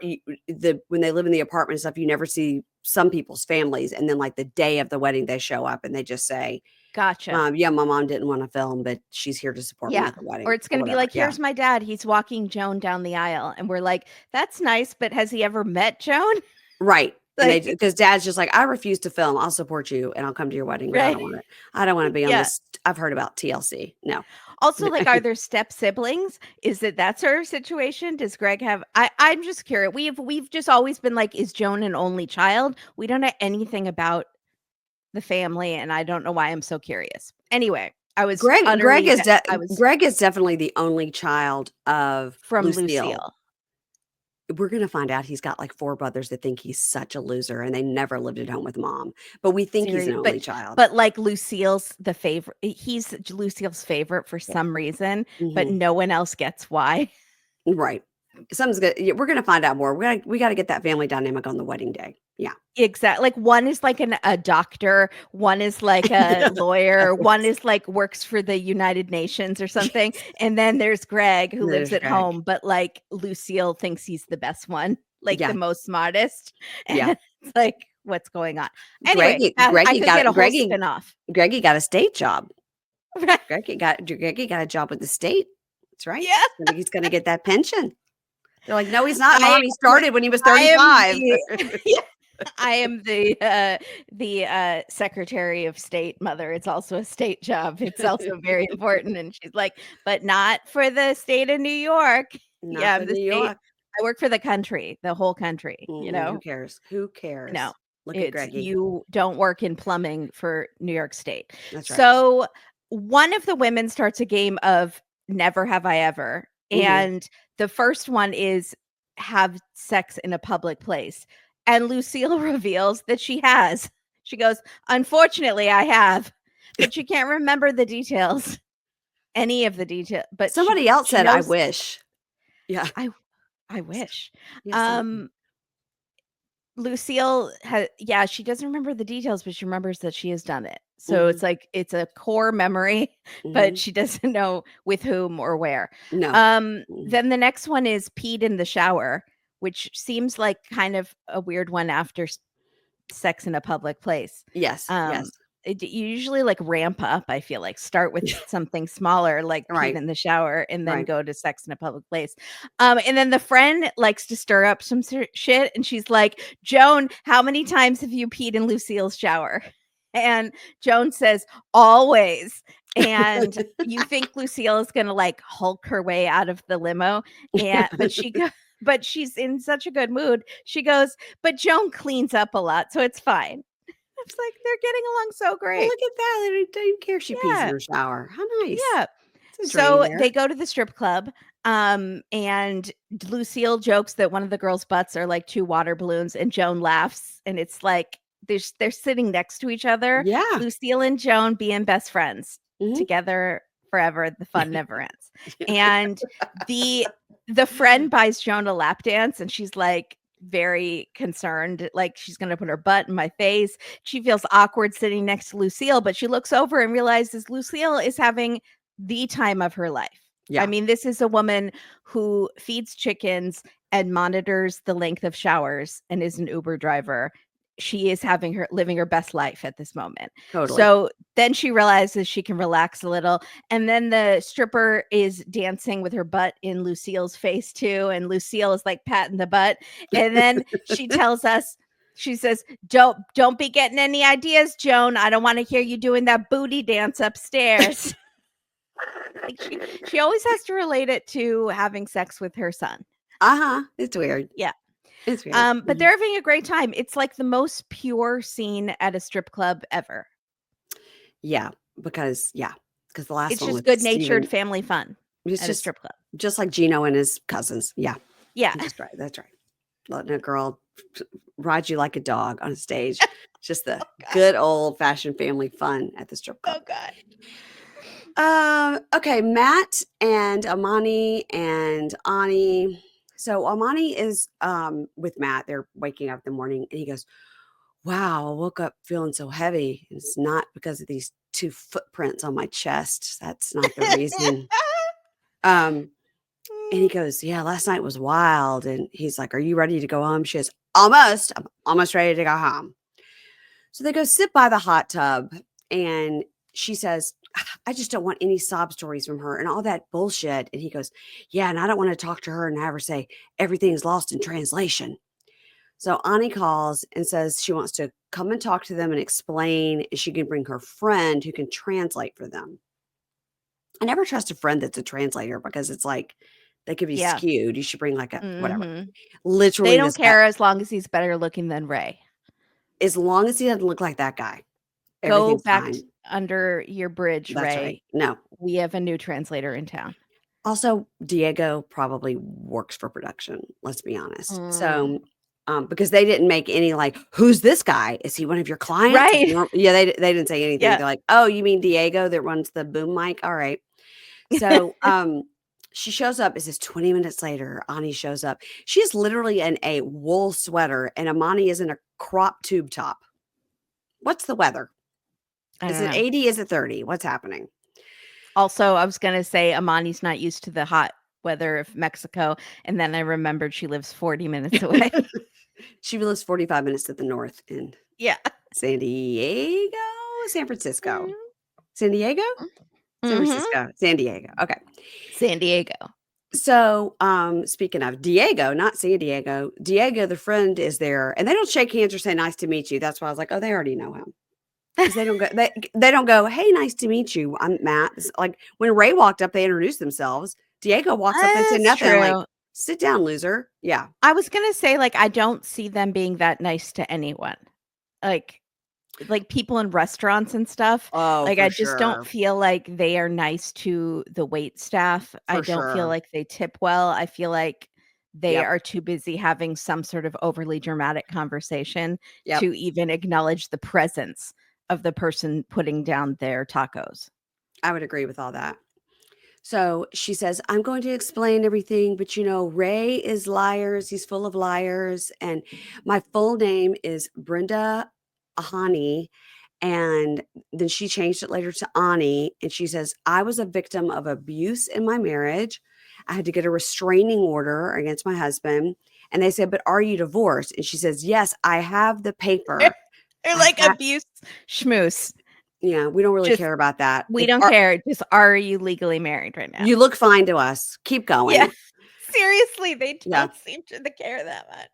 when they live in the apartment and stuff, you never see some people's families, and then like the day of the wedding, they show up and they just say, gotcha. "Yeah, my mom didn't want to film, but she's here to support me Yeah, at the or wedding," it's or gonna be whatever. like, Yeah. "Here's my dad, he's walking Joan down the aisle," and we're like, "That's nice, but has he ever met Joan?" Right, and they Like, because dad's just like, "I refuse to film, I'll support you, and I'll come to your wedding, but right? I don't wanna be on Yeah. this I've heard about TLC, no." Also, like, are there step siblings? Is it that sort of situation? Does Greg have I'm just curious. We've just always been like, is Joan an only child? We don't know anything about the family, and I don't know why I'm so curious. Anyway, I was utterly I was Greg is definitely the only child of from Lucille. Lucille. We're gonna find out he's got, like, 4 brothers that think he's such a loser, and they never lived at home with mom, but we think he's an Serious, only child. but like Lucille's the favorite. He's Lucille's favorite for some reason, but Mhm. no one else gets why. Right. Something's good. Yeah, we're gonna find out more. We gotta get that family dynamic on the wedding day. Yeah. Exactly. Like one is like a doctor, one is like a lawyer, one Yes. is like works for the United Nations or something, and then there's Greg who lives There's at Greg. home, but like Lucille thinks he's the best one, like the Yeah, most smartest, yeah. and it's like, what's going on? Anyway, I Greggy could get got a whole Greggy spinoff. Greggy got a state job. Right. Greggy got a job with the state. That's right. Yeah. He's gonna get that pension. They're like, "No, he's not, I mom. He am started when he was I am 35." the yeah, I am the Secretary of State mother. It's also a state job. It's also very important. And she's like, but not for the state of New York. Not Yeah, for I'm the New state. York. I work for the country, the whole country, Who cares? Who No. cares? Look at It's Greggy. you don't work in plumbing for New York State. That's right. So one of the women starts a game of Never Have I Ever. And the first one is have sex in a public place. And Lucille reveals that she has. She goes, unfortunately, I have, but she can't remember the details, any of the details. But Somebody else she said, "I knows, wish." Yeah. I wish. Yes. Lucille she doesn't remember the details, but she remembers that she has done it. So it's like it's a core memory, but she doesn't know with whom or where. No. Then the next one is peed in the shower, which seems like kind of a weird one after sex in a public place. Yes. Yes. You usually like ramp up, I feel like start with something smaller, like peed Right. in the shower, and then Right. go to sex in a public place. And then the friend likes to stir up some shit, and she's like, Joan, how many times have you peed in Lucille's shower? And Joan says, always. And you think Lucille is gonna like Hulk her way out of the limo, but she's in such a good mood. She goes, but Joan cleans up a lot, so it's fine. It's like they're getting along so Well, great. look at that. They don't even care if she pees in Yeah. her shower. How nice. Yeah. It's a drain So there. they go to the strip club. And Lucille jokes that one of the girls' butts are like two water balloons, and Joan laughs. And it's like they're sitting next to each other. Yeah. Lucille and Joan being best friends together forever. The fun never ends. And the friend buys Joan a lap dance, and she's like very concerned, like she's gonna put her butt in my face. She feels awkward sitting next to Lucille, but she looks over and realizes Lucille is having the time of her life. Yeah. I mean, this is a woman who feeds chickens and monitors the length of showers and is an Uber driver. She is living her best life at this moment. Totally. So then she realizes she can relax a little. And then the stripper is dancing with her butt in Lucille's face too. And Lucille is like patting the butt. And then she tells us, she says, don't be getting any ideas, Joan. I don't want to hear you doing that booty dance upstairs. Like she always has to relate it to having sex with her son. It's weird. Yeah. It's weird. But they're having a great time. It's like the most pure scene at a strip club ever. Yeah, because the last It's one just with good-natured Steven, family fun it's at a just strip club. just like Gino and his cousins. Yeah. Yeah. That's right. That's right. Letting a girl ride you like a dog on a stage. Just the good old-fashioned family fun at the strip club. Oh, God. Okay, Matt and Amani and Ani. So Amani is with Matt. They're waking up in the morning, and he goes, "Wow, I woke up feeling so heavy. It's not because of these two footprints on my chest. That's not the reason." And he goes, "Yeah, last night was wild." And he's like, "Are you ready to go home?" She goes, "Almost. I'm almost ready to go home." So they go sit by the hot tub, and she says, "I just don't want any sob stories from her and all that bullshit." And he goes, "Yeah, and I don't want to talk to her and have her say everything's lost in translation." So Ani calls and says she wants to come and talk to them and explain if she can bring her friend who can translate for them. I never trust a friend that's a translator because it's like they could be skewed. You should bring like a whatever. Literally, They don't care as long as he's better looking than Ray. As long as he doesn't look like that guy. Go back fine. Under your bridge, That's Ray. right. No. We have a new translator in town. Also, Diego probably works for production. Let's be honest. So, because they didn't make any like, who's this guy? Is he one of your clients? Right. Yeah, they didn't say anything. Yeah. They're like, oh, you mean Diego that runs the boom mic? All right. So, she shows up. It says 20 minutes later, Ani shows up. She is literally in a wool sweater, and Amani is in a crop tube top. What's the weather? Is it 80? Is it 30? What's happening? Also, I was going to say Amani's not used to the hot weather of Mexico. And then I remembered she lives 40 minutes away. She lives 45 minutes to the north in San Diego, San Francisco. San Diego? San Francisco. San Diego. Okay. San Diego. So, speaking of Diego, not San Diego, Diego, the friend, is there, and they don't shake hands or say nice to meet you. That's why I was like, oh, they already know him. Because they don't go, they don't go, hey, nice to meet you. I'm Matt. It's like when Ray walked up, they introduced themselves. Diego walks up and said nothing. True. Like, sit down, loser. Yeah. I was gonna say, like, I don't see them being that nice to anyone. Like, like people in restaurants and stuff. Oh, Like, for I just don't sure. feel like they are nice to the wait staff. I For don't feel sure. like they tip well. I feel like they Yep. are too busy having some sort of overly dramatic conversation Yep. to even acknowledge the presence of the person putting down their tacos. I would agree with all that. So she says, I'm going to explain everything, but Ray is liars. He's full of liars. And my full name is Brenda Ahani. And then she changed it later to Ani. And she says, I was a victim of abuse in my marriage. I had to get a restraining order against my husband. And they said, but are you divorced? And she says, yes, I have the paper. They're I like ha- abuse schmooze. yeah, we don't really Just care about that. we don't care. Just are you legally married right now? You look fine to us. Keep Yeah. going. Seriously, they Yeah. don't seem to care that much.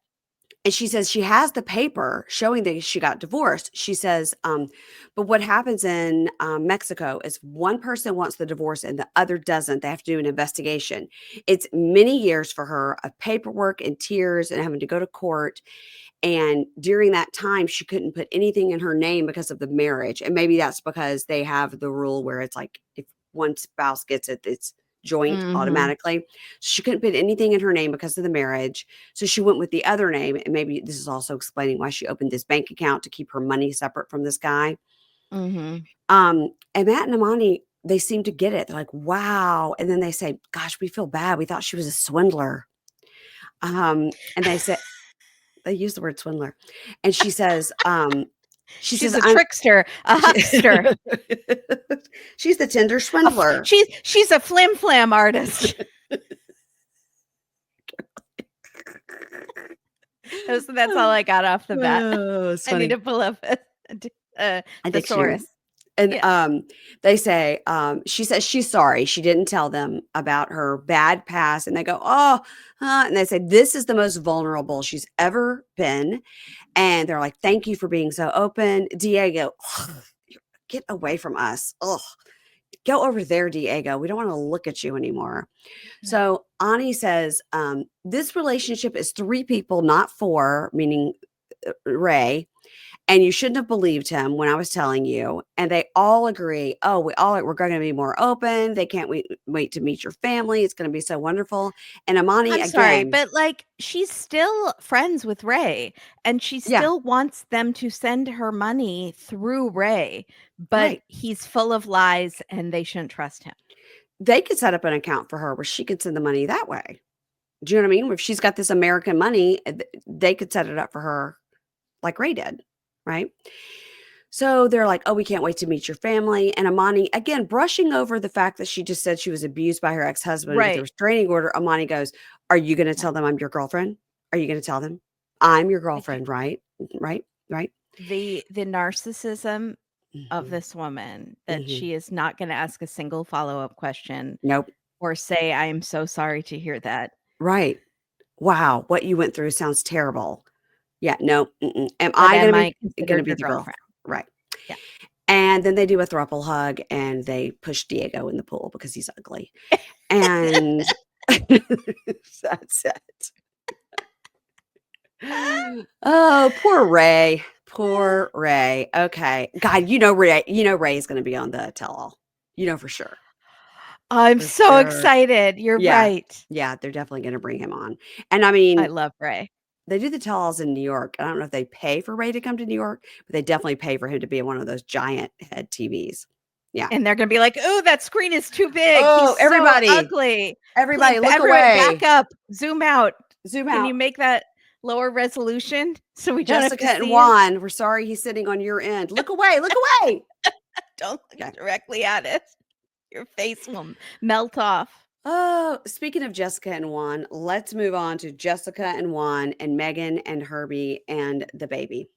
And she says she has the paper showing that she got divorced. She says, but what happens in Mexico is one person wants the divorce and the other doesn't. They have to do an investigation. It's many years for her of paperwork and tears and having to go to court. And during that time, she couldn't put anything in her name because of the marriage. And maybe that's because they have the rule where it's like if one spouse gets it, it's joint automatically. She couldn't put anything in her name because of the marriage. So she went with the other name. And maybe this is also explaining why she opened this bank account to keep her money separate from this guy. And Matt and Amani, they seem to get it. They're like, wow. And then they say, gosh, we feel bad. We thought she was a swindler. And they said, they use the word swindler. And she says, she's a trickster, a huckster. She's the Tinder swindler. She's a flim flam artist. That's all I got off the bat. Oh, I need to pull up a thesaurus. And they say, she says she's sorry. She didn't tell them about her bad past. And they go, and they say, this is the most vulnerable she's ever been. And they're like, thank you for being so open. Diego, get away from us. Go over there, Diego. We don't want to look at you anymore. Yeah. So Ani says, this relationship is 3 people, not 4, meaning Ray. And you shouldn't have believed him when I was telling you. And they all agree, we're going to be more open. They can't wait to meet your family. It's going to be so wonderful. And Amani, sorry, but like she's still friends with Ray and she still wants them to send her money through Ray, but he's full of lies and they shouldn't trust him. They could set up an account for her where she could send the money that way. Do you know what I mean? If she's got this American money, they could set it up for her like Ray did. Right. So they're like, we can't wait to meet your family. And Amani, again, brushing over the fact that she just said she was abused by her ex-husband with a restraining order. Amani goes, are you going to tell them I'm your girlfriend? Are you going to tell them I'm your girlfriend? Right. The narcissism of this woman that she is not going to ask a single follow-up question. Nope. Or say, I am so sorry to hear that. Right. Wow. What you went through sounds terrible. Yeah, no. Am I going to be the girlfriend? Right. Yeah. And then they do a throuple hug and they push Diego in the pool because he's ugly. And that's it. Oh, poor Ray. Poor Ray. Okay. God, Ray is going to be on the tell-all. For sure. I'm so excited. You're right. Yeah, they're definitely going to bring him on. And I mean, I love Ray. They do the tell-alls in New York. I don't know if they pay for Ray to come to New York, but they definitely pay for him to be in one of those giant head TVs. Yeah. And they're going to be like, "Oh, that screen is too big. Oh, he's everybody. So ugly. Everybody look away. Back up. Zoom out. Zoom out. Can you make that lower resolution so we don't Jessica and Juan, we're sorry he's sitting on your end. Look away. Look away. Don't look directly at it. Your face will melt off. Oh, speaking of Jessica and Juan, let's move on to Jessica and Juan and Megan and Herbie and the baby.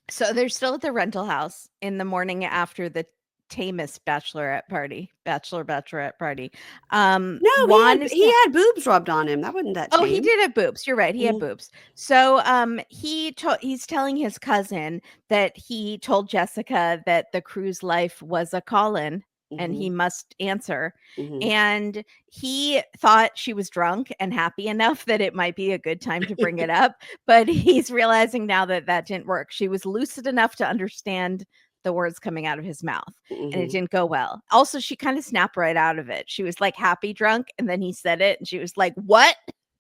So they're still at the rental house in the morning after the tamest bachelorette party. No, Juan he had boobs rubbed on him. That wasn't that tame. Oh, he did have boobs. You're right. He had boobs. So he's telling his cousin that he told Jessica that the cruise life was a call-in. and he must answer. Mm-hmm. And he thought she was drunk and happy enough that it might be a good time to bring it up. But he's realizing now that that didn't work. She was lucid enough to understand the words coming out of his mouth, and it didn't go well. Also, she kind of snapped right out of it. She was like happy drunk, and then he said it, and she was like, "What?"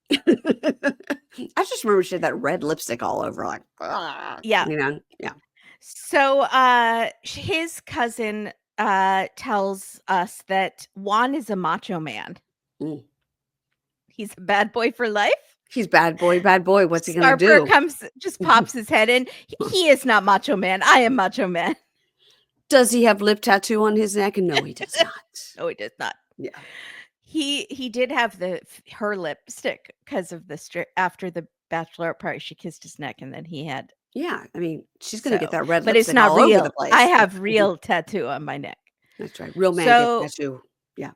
I just remember she had that red lipstick all over, like, Yeah. you know, yeah. So his cousin tells us that Juan is a macho man. Mm. He's a bad boy for life. He's bad boy. What's he gonna do? Just pops his head in. He is not macho man. I am macho man. Does he have lip tattoo on his neck? No, he does not. No, he does not. Yeah. He did have her lipstick because of after the bachelorette party. She kissed his neck, and then he had. Yeah, I mean, she's gonna get that red but lipstick it's not all real. over the place. I have real tattoo on my neck. That's right. Real man gets tattoo. Yeah.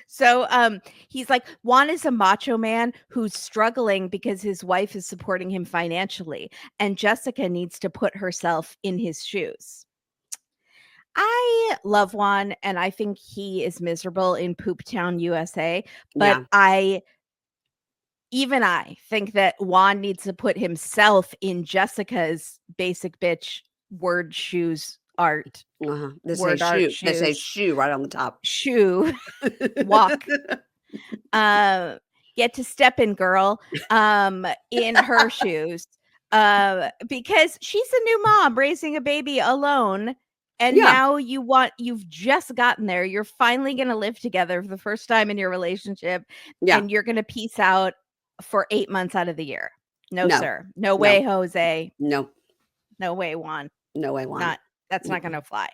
So he's like, Juan is a macho man who's struggling because his wife is supporting him financially, and Jessica needs to put herself in his shoes. I love Juan, and I think he is miserable in Poop Town, USA. But Yeah. I think that Juan needs to put himself in Jessica's basic bitch word shoes art. They say shoe. They say shoe right on the top. Shoe. Walk. Get to step in, girl, in her shoes. Because she's a new mom raising a baby alone. And now you've just gotten there. You're finally going to live together for the first time in your relationship. Yeah. And you're going to peace out for 8 months out of the year. No, sir. No way, Jose. No. No way, Juan. No way, Juan. That's not going to fly.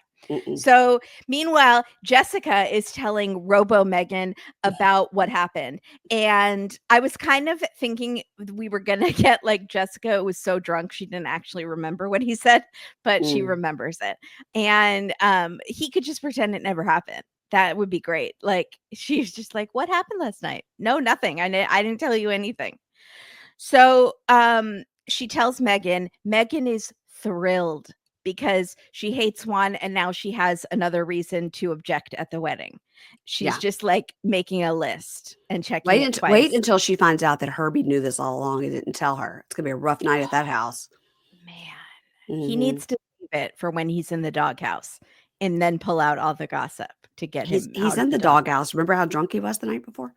So meanwhile, Jessica is telling Robo Megan about what happened. And I was kind of thinking we were going to get like Jessica was so drunk she didn't actually remember what he said, but she remembers it. And he could just pretend it never happened. That would be great. Like she's just like, what happened last night? No, nothing. I didn't tell you anything. So she tells Megan. Megan is thrilled because she hates Juan, and now she has another reason to object at the wedding. She's just like making a list and checking it twice. Wait until she finds out that Herbie knew this all along and didn't tell her. It's gonna be a rough night at that house. Man, he needs to save it for when he's in the doghouse, and then pull out all the gossip to get him. He's in the doghouse. Remember how drunk he was the night before?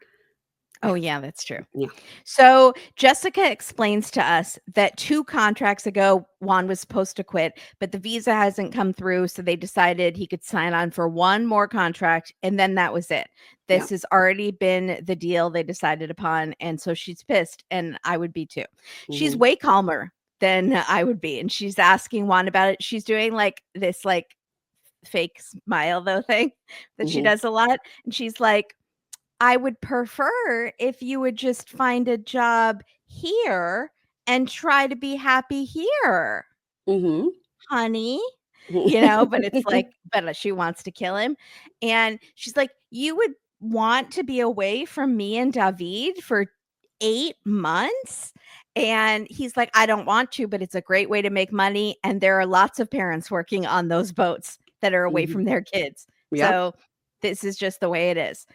Oh, yeah, that's true. Yeah. So Jessica explains to us that 2 contracts ago, Juan was supposed to quit, but the visa hasn't come through. So they decided he could sign on for 1 more contract. And then that was it. This has already been the deal they decided upon. And so she's pissed. And I would be too. She's way calmer than I would be. And she's asking Juan about it. She's doing like this like fake smile though thing that she does a lot. And she's like, I would prefer if you would just find a job here and try to be happy here, honey. But it's like, but she wants to kill him. And she's like, you would want to be away from me and David for 8 months? And he's like, I don't want to, but it's a great way to make money. And there are lots of parents working on those boats that are away from their kids. So this is just the way it is.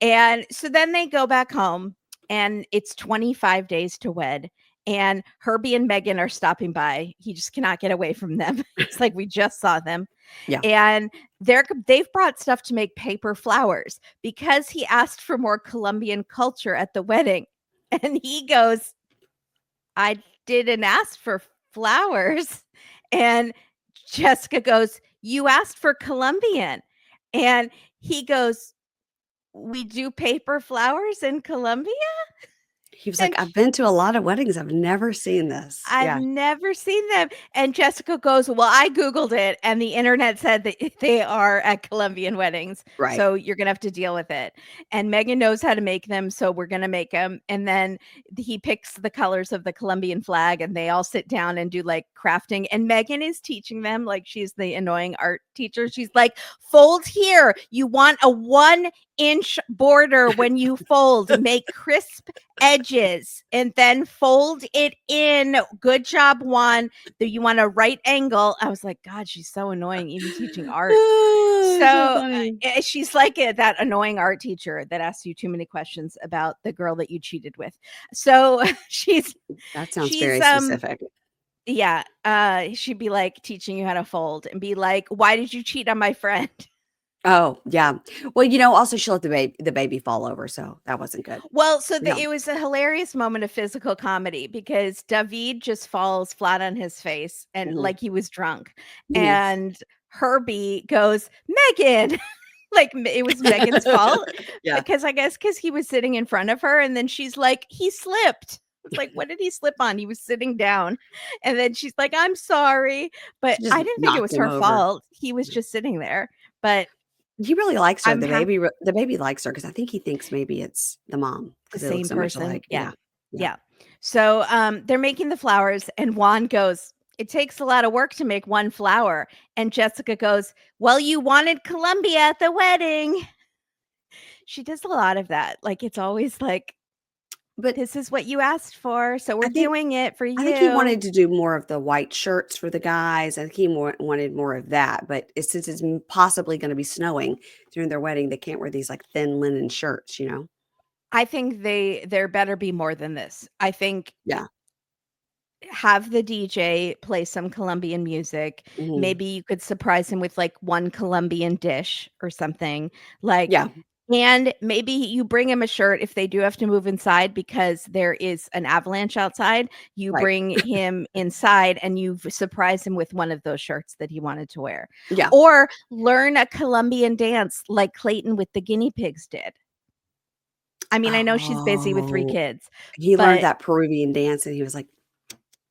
And so then they go back home, and it's 25 days to wed. And Herbie and Megan are stopping by. He just cannot get away from them. It's like we just saw them. Yeah. And they've brought stuff to make paper flowers because he asked for more Colombian culture at the wedding. And he goes, I didn't ask for flowers. And Jessica goes, you asked for Colombian. And he goes, we do paper flowers in Colombia? He was like, I've been to a lot of weddings. I've never seen this. I've never seen them. And Jessica goes, well, I Googled it, and the internet said that they are at Colombian weddings. Right. So you're going to have to deal with it. And Megan knows how to make them, so we're going to make them. And then he picks the colors of the Colombian flag, and they all sit down and do like crafting. And Megan is teaching them, like she's the annoying art teacher. She's like, fold here. You want a 1-inch border when you fold. Make crisp edges edges and then fold it in. Good job, Juan. You want a right angle. I was like, God, she's so annoying, even teaching art. Oh, so So funny. she's like that annoying art teacher that asks you too many questions about the girl that you cheated with. So That sounds she's very specific. yeah, she'd be like teaching you how to fold and be like, why did you cheat on my friend? Oh, yeah. Well, also she let the baby fall over, so that wasn't good. Well, so Yeah. it was a hilarious moment of physical comedy because David just falls flat on his face and Mhm. like he was drunk. Yeah. And Herbie goes, Megan, like it was Megan's fault Yeah. because I guess because he was sitting in front of her and then she's like, he slipped. It's like, what did he slip on? He was sitting down. And then she's like, I'm sorry. But She just I didn't think it knocked was him her over. fault. He was just sitting there. But He really likes her. I'm happy. The baby likes her because I think he thinks maybe it's the mom The because they look same so much person. alike. Yeah. Yeah. Yeah. Yeah. So, they're making the flowers and Juan goes, "It takes a lot of work to make one flower." And Jessica goes, "Well, you wanted Columbia at the wedding." She does a lot of that. Like, it's always like, But "This is what you asked for, so we're I think doing it for I think he you." wanted to do more of the white shirts for the guys. I think he wanted more of that. But since it's possibly going to be snowing during their wedding, they can't wear these like thin linen shirts. I think there better be more than this. I think Yeah. have the DJ play some Colombian music. Hmm. Maybe you could surprise him with like one Colombian dish or something. Like, Yeah. and maybe you bring him a shirt if they do have to move inside because there is an avalanche outside. You Right. bring him inside and you surprise him with one of those shirts that he wanted to wear. Yeah. Or learn a Colombian dance like Clayton with the guinea pigs did. I mean, I know she's busy with 3 Oh, kids, he learned but that Peruvian dance and he was like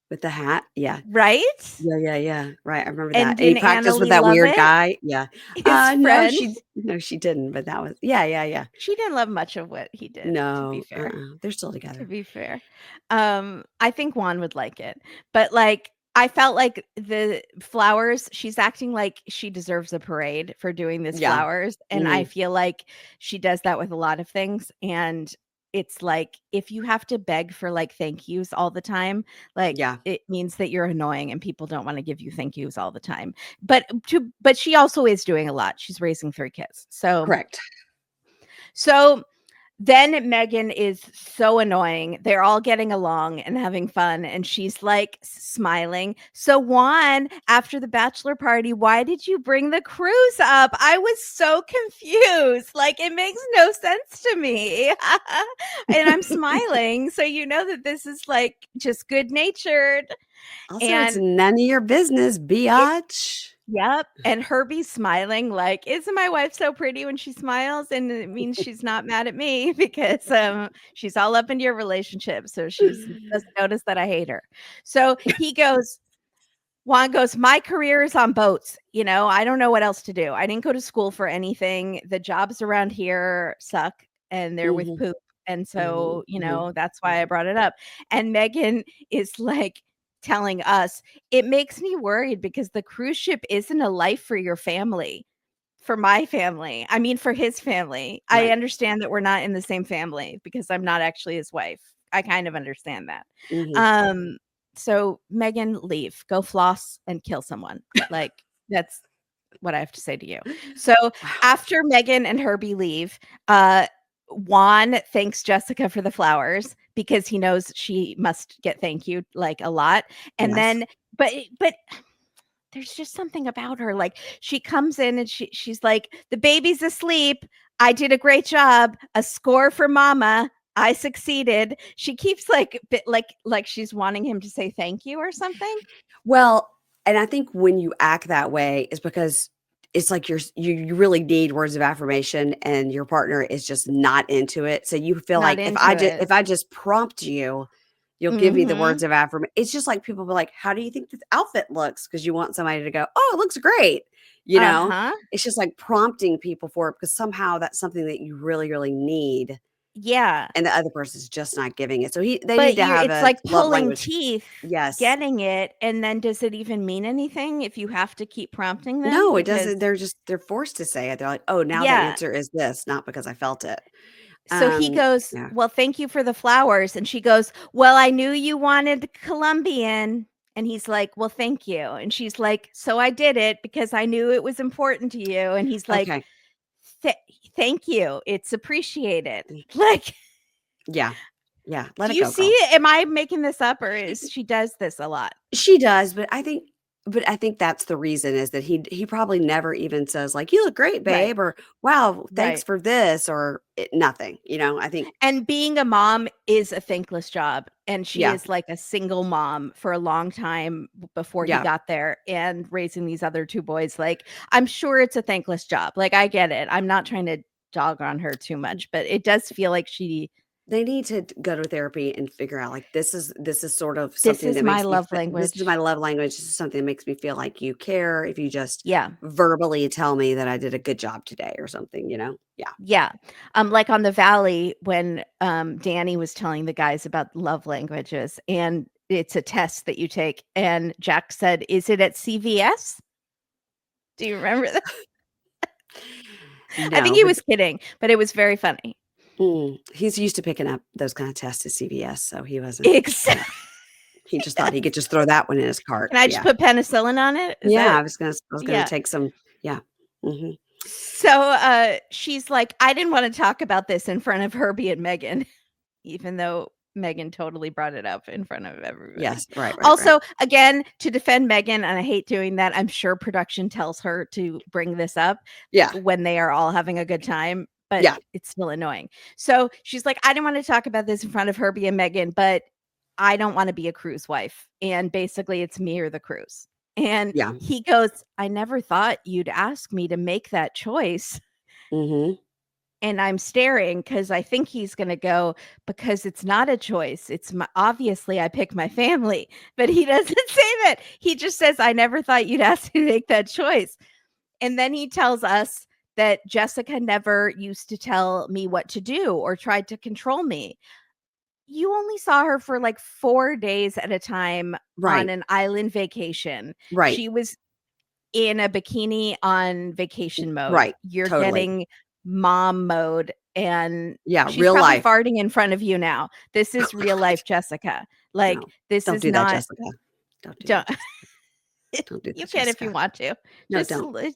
with the hat. Yeah. right? Yeah, yeah, yeah. Right, I remember And that, and he didn't practiced with Annalie that love weird it? guy. Yeah. His friend? No, she didn't, but that was yeah, yeah, yeah. She didn't love much of what he did, to be No, fair. they're still To together. be fair. I think Juan would like it, but, like, I felt like the flowers she's acting like she deserves a parade for doing this Yeah. flowers, and I Mhm. feel like she does that with a lot of things, and it's like, if you have to beg for, like, thank yous all the time, like, Yeah, it means that you're annoying and people don't wanna give you thank yous all the time. But she also is doing a lot. She's raising 3 kids. correct. So then Megan is so annoying. They're all getting along and having fun, and she's like smiling. So, Juan, after the bachelor party, why did you bring the cruise up? I was so confused. Like, it makes no sense to me. And I'm smiling. So, you know that this is like just good natured. Also, it's And none of your business, it biatch. Yep, and Herbie's smiling like, "Isn't my wife so pretty when she smiles?" And it means she's not mad at me because, she's all up into your relationship, so she doesn't notice that I hate her. So Juan goes, "My career is on boats, I don't know what else to do. I didn't go to school for anything. The jobs around here suck, and they're with Mhm, poop, and mhm, so, mhm. that's why I brought it up." And Megan is, like, telling us, "It makes me worried because the cruise ship isn't a life for your family, for my family. I mean, for his family. I Right. understand that we're not in the same family because I'm not actually his wife. I kind of understand that." Mhm. Um, so Megan, leave. Go floss and kill someone. Like, that's what I have to say to you. So Wow. after Megan and Herbie leave, uh, Juan thanks Jessica for the flowers because he knows she must get thank you like a lot. And Yes. then, but there's just something about her. Like, she comes in and she's like, "The baby's asleep. I did a great job. A score for mama. I succeeded." She keeps like bit like she's wanting him to say thank you or something. Well, and I think when you act that way is because it's like you really need words of affirmation and your partner is just not into it. So you feel Not like into it. if I just prompt you, you'll give me the Mhm. words of affirmation. It's just like people be like, "How do you think this outfit looks?" Because you want somebody to go, "Oh, it looks great." You know? Uh-huh. It's just like prompting people for it because somehow that's something that you really, really need, Yeah. and the other person's just not giving it. So they need But to you're have it's a like love pulling language. teeth Yes. getting it, and then does it even mean anything if you have to keep prompting them? No, it Because doesn't. They're forced to say it. They're like, "Oh, now the yeah. answer is this, not because I felt it." So he goes, Yeah. "Well, thank you for the flowers." And she goes, "Well, I knew you wanted Colombian." And he's like, "Well, thank you." And she's like, "So I did it because I knew it was important to you." And he's like, Okay. "Th- Thank you. It's appreciated." Like, Yeah. Yeah. Let do it you go, see girl. it? Am I making this up or is she does this a lot? She does, but I think that's the reason is that he probably never even says like, "You look great, Right. babe," or "Wow, thanks Right. for this," or nothing. I think, And being a mom is a thankless job, and she yeah, is like a single mom for a long time before he yeah. got there and raising these other 2 boys, like, I'm sure it's a thankless job, like, I get it, I'm not trying to dog on her too much, but it does feel like They need to go to therapy and figure out, like, this is sort of this something is that my makes me love this is language. my love language. This is something that makes me feel like you care if you just Yeah, verbally tell me that I did a good job today or something? Yeah. yeah, like on the Valley when, Danny was telling the guys about love languages, and it's a test that you take, and Jack said, "Is it at CVS?" Do you remember that? I think No, he but was kidding, but it was very funny. he's used to picking up those kind of tests at CVS, so he wasn't Exactly. yeah. He just thought he could just throw that one in his cart. Can I just Yeah. put penicillin on it? Is Yeah, that I was gonna yeah. take some yeah. Mhm. So, she's like, "I didn't wanna talk about this in front of Herbie and Megan," even though Megan totally brought it up in front of everybody. Yes, right, right, right. Also, again, to defend Megan, and I hate doing that, I'm sure production tells her to bring this up Yeah, when they are all having a good time, but yeah, it's still annoying. So, she's like, "I didn't wanna talk about this in front of Herbie and Megan, but I don't wanna be a cruise wife, and basically it's me or the cruise." And yeah. he goes, "I never thought you'd ask me to make that choice." Mhm. And I'm staring because I think he's gonna go, "Because it's not a choice. It's my obviously, I pick my family." But he doesn't say that. He just says, "I never thought you'd ask me to make that choice." And then he tells us that Jessica never used to tell me what to do or tried to control me. You only saw her for, like, 4 days at a time on Right, an island vacation. right, She was in a bikini on vacation mode. right. You're Totally. getting mom mode, and Yeah, she's real probably life. farting in front of you now. This is real life Jessica. Like, No, this don't is do that, not Jessica. Don't do don't that, Jessica. Don't do you that, can if you Jessica. want to. No, Just don't. li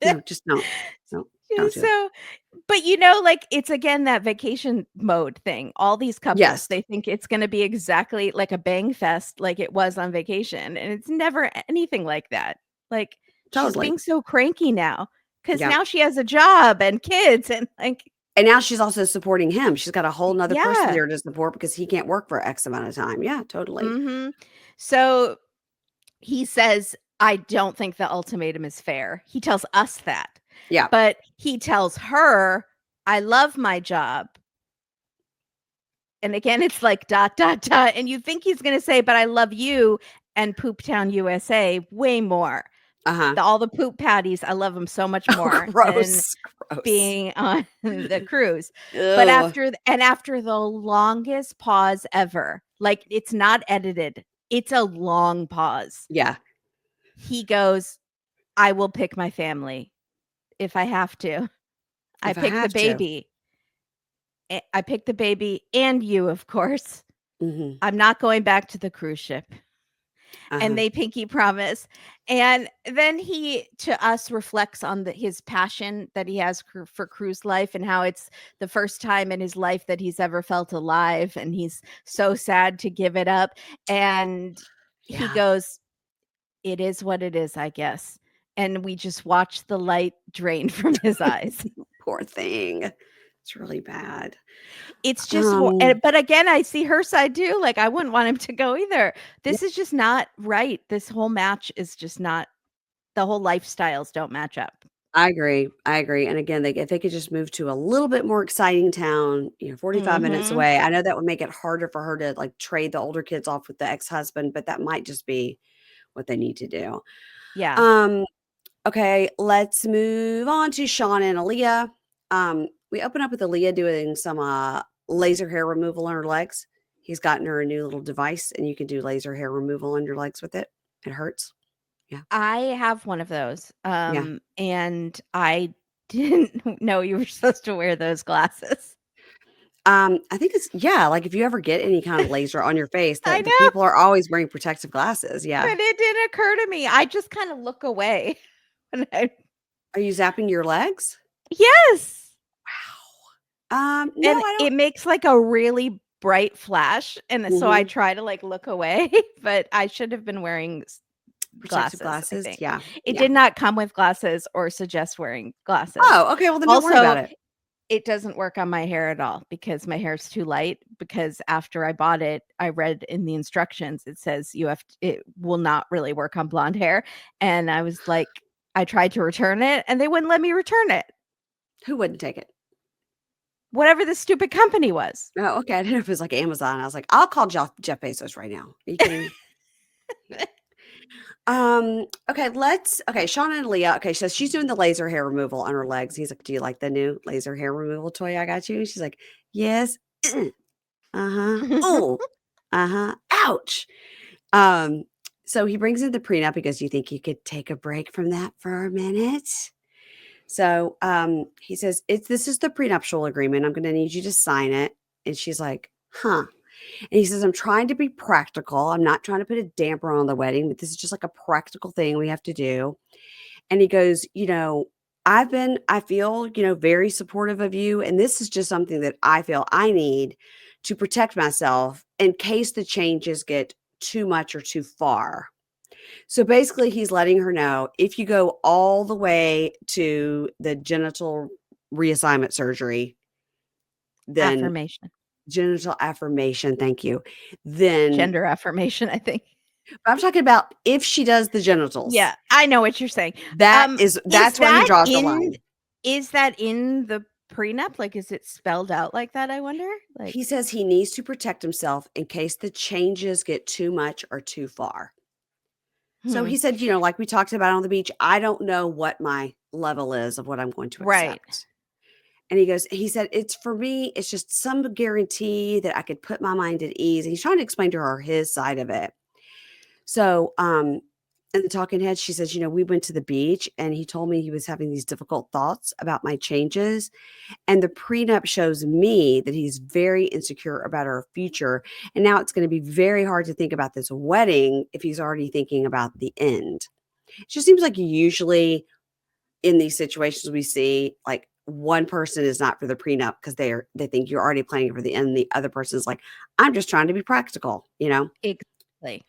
No, just don't. No, Yeah, don't do it. so but, like, it's again that vacation mode thing. All these couples, Yes, they think it's gonna be exactly like a bang fest like it was on vacation, and it's never anything like that. Like, she's totally. being so cranky now because Yeah. now she has a job and kids and, like And now she's also supporting him. She's got a whole 'nother person yeah, there to support because he can't work for X amount of time. Yeah, totally. mhm. So, he says, "I don't think the ultimatum is fair." He tells us that, Yeah. but he tells her, "I love my job." And again, it's like dot, dot, dot, and you think he's gonna say, "But I love you and Poop Town, USA way more." Uh-huh. All the poop patties, I love them so much Oh, more than gross, gross. being on the cruise. But Ew. after the longest pause ever, like, it's not edited, it's a long pause. Yeah, He goes, "I will pick my family if I have to. I if I pick the have to. baby. I pick the baby and you, of course. Mhm. I'm not going back to the cruise ship." And Uh-huh. they pinky promise. And then he, to us, reflects on his passion that he has for cruise life and how it's the first time in his life that he's ever felt alive. And he's so sad to give it up. And he Yeah, goes, "It is what it is, I guess." And we just watch the light drain from his eyes. poor thing. It's really bad. It's just Um, but again, I see her side too, like, I wouldn't want him to go either. yeah, This is just not right. This whole match is just not the whole lifestyles don't match up. I agree, I agree, and again, if they could just move to a little bit more exciting town, 45 minutes Mhm. away. I know that would make it harder for her to, like, trade the older kids off with the ex-husband, but that might just be what they need to do. Yeah. Um, okay, let's move on to Shawn and Alliya. We open up with Alliya doing some, laser hair removal on her legs. He's gotten her a new little device, and you can do laser hair removal on your legs with it. It hurts. Yeah, I have one of those, yeah. and I didn't know you were supposed to wear those glasses. I think it's like if you ever get any kind of laser on your face, I the know, people are always wearing protective glasses. Yeah. but it didn't occur to me. I just kind of look away. when I Are you zapping your legs? Yes. No, And I don't. it makes, like, a really bright flash, and so I Mhm. try to, like, look away, but I should have been wearing Protective glasses, I glasses. think. Yeah. It Yeah. did not come with glasses or suggest wearing glasses. Oh, okay. Well, then don't worry about Also, it. it doesn't work on my hair at all because my hair is too light, because after I bought it, I read in the instructions, it says it will not really work on blonde hair, and I was like I tried to return it, and they wouldn't let me return it. Who wouldn't take it? Whatever the stupid company was. Oh, okay. I didn't know if it was like Amazon. I was like, I'll call Jeff Bezos right now. Are you kidding me? Okay, Shawn and Alliya. Okay, so she's doing the laser hair removal on her legs. He's like, "Do you like the new laser hair removal toy I got you?" She's like, "Yes." Uh-huh. Oh. Uh-huh. Ouch. Um, so he brings in the prenup because you think you could take a break from that for a minute. So he says, this is the prenuptial agreement. I'm gonna need you to sign it. And she's like, huh. And he says, I'm trying to be practical. I'm not trying to put a damper on the wedding, but this is just like a practical thing we have to do. And he goes, I feel, very supportive of you. And this is just something that I feel I need to protect myself in case the changes get too much or too far. So basically, he's letting her know if you go all the way to the genital reassignment surgery, then Affirmation. genital affirmation, thank you. Then Gender affirmation, I think. I'm talking about if she does the genitals. Yeah, I know what you're saying. Is That's where he that draws the in line. the prenup? Like, is it spelled out like that, I wonder? Like, He says he needs to protect himself in case the changes get too much or too far. So hmm, he said, like we talked about on the beach, I don't know what my level is of what I'm going to right. accept. And he said, it's for me, it's just some guarantee that I could put my mind at ease. And he's trying to explain to her his side of it. So, in the talking head, she says, we went to the beach and he told me he was having these difficult thoughts about my changes. And the prenup shows me that he's very insecure about our future. And now it's going to be very hard to think about this wedding if he's already thinking about the end. It just seems like usually in these situations we see like one person is not for the prenup because they think you're already planning for the end. The other person is like, I'm just trying to be practical. Exactly.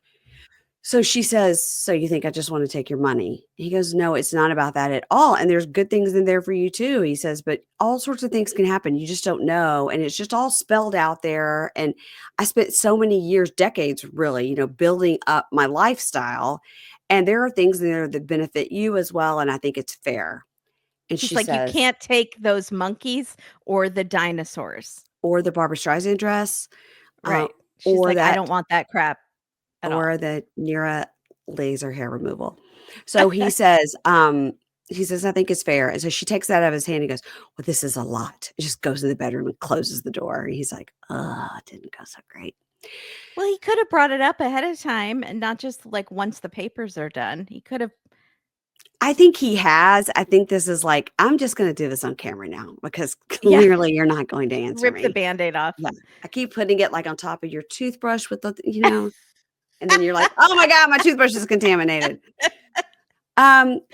So she says, so you think I just want to take your money? He goes, no, it's not about that at all. And there's good things in there for you too. He says, but all sorts of things can happen. You just don't know. And it's just all spelled out there. And I spent so many years, decades really, building up my lifestyle. And there are things in there that benefit you as well. And I think it's fair. And She's she like, "You says, can't take those monkeys or the dinosaurs." or the Barbara Streisand dress, uh, Right. She's or like, "I that don't want that crap at all." or the Nira laser hair removal. So he says, I think it's fair. And so she takes that out of his hand and goes, well, this is a lot. It just goes in the bedroom and closes the door. And he's like, oh, it didn't go so great. Well, he could have brought it up ahead of time and not just, like, once the papers are done. He could have I think he has. I think this is like, I'm just going to do this on camera now because yeah, clearly you're not going to answer rip the me. Band-Aid off. Yeah. I keep putting it like on top of your toothbrush with and then you're like, oh my God, my toothbrush is contaminated.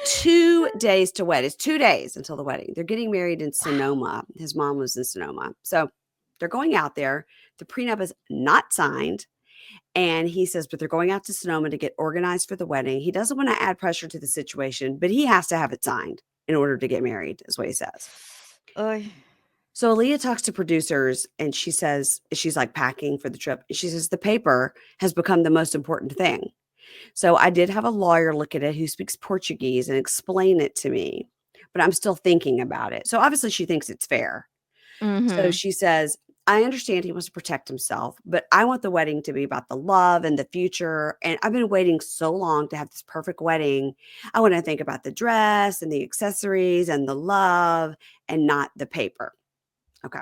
2 days to wed. It's 2 days until the wedding. They're getting married in Wow. Sonoma. His mom was in Sonoma. So they're going out there. The prenup is not signed. And he says, but they're going out to Sonoma to get organized for the wedding. He doesn't want to add pressure to the situation, but he has to have it signed in order to get married, is what he says. Oy. So Alliya talks to producers and she says, she's like packing for the trip. She says, the paper has become the most important thing. So I did have a lawyer look at it who speaks Portuguese and explain it to me, but I'm still thinking about it. So obviously she thinks it's fair. So Mhm. she says, I understand he wants to protect himself, but I want the wedding to be about the love and the future. And I've been waiting so long to have this perfect wedding. I want to think about the dress and the accessories and the love and not the paper. Okay.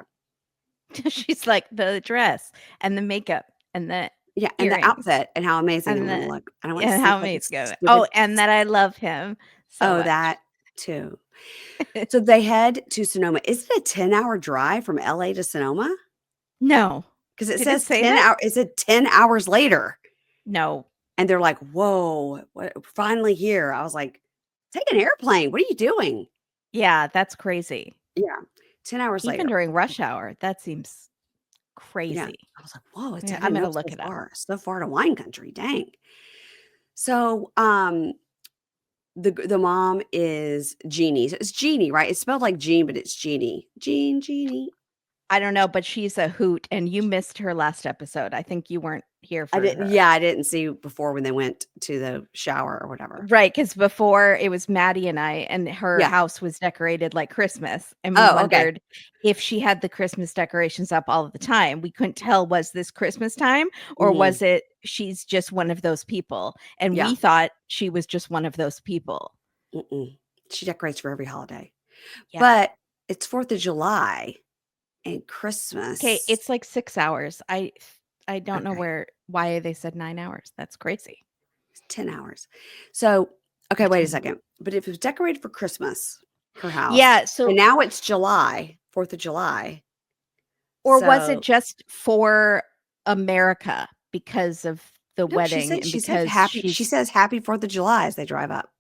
She's like, "The dress and the makeup and the Yeah. And the earrings outfit and how amazing I'm and going to the look. And I want to and sleep how like a amazing it oh, stupid. and that I love him so Oh, much." that too. So they head to Sonoma. Is it a 10-hour drive from LA to Sonoma? No. because it Did it says say 10 that? hours. It said 10 hours later. No. And they're like, whoa, what, finally here. I was like, take an airplane. What are you doing? Yeah, that's crazy. Yeah. 10 hours Even later. during rush hour, that seems Yeah. crazy. I was like, whoa, I Yeah, I'm didn't know gonna it was look it up. so far to wine country. Dang. So the mom is Jeannie. So it's Jeannie, right? It's spelled like Jean, but it's Jeannie. Jeannie. I don't know, but she's a hoot, and you missed her last episode. I think you weren't here for her. I didn't see before when they went to the shower or whatever. Right, because before it was Maddie and I, and her Yeah. house was decorated like Christmas, and we Oh, okay. wondered if she had the Christmas decorations up all of the time. We couldn't tell, was this Christmas time or Mhm. was it she's just one of those people? And Yeah. we thought she was just one of those people. Mm-mm. She decorates for every holiday. Yeah. But it's 4th of July and Okay, Christmas. it's like 6 hours. I don't know Okay. why they said 9 hours. That's crazy. It's 10 hours. So, okay, wait a 10. second. But if it was decorated for Christmas, her house, Yeah, and so now it's July, 4th of July. or was it So, just for America because of the no, wedding and she said because happy. She she's says happy 4th of July as they drive up.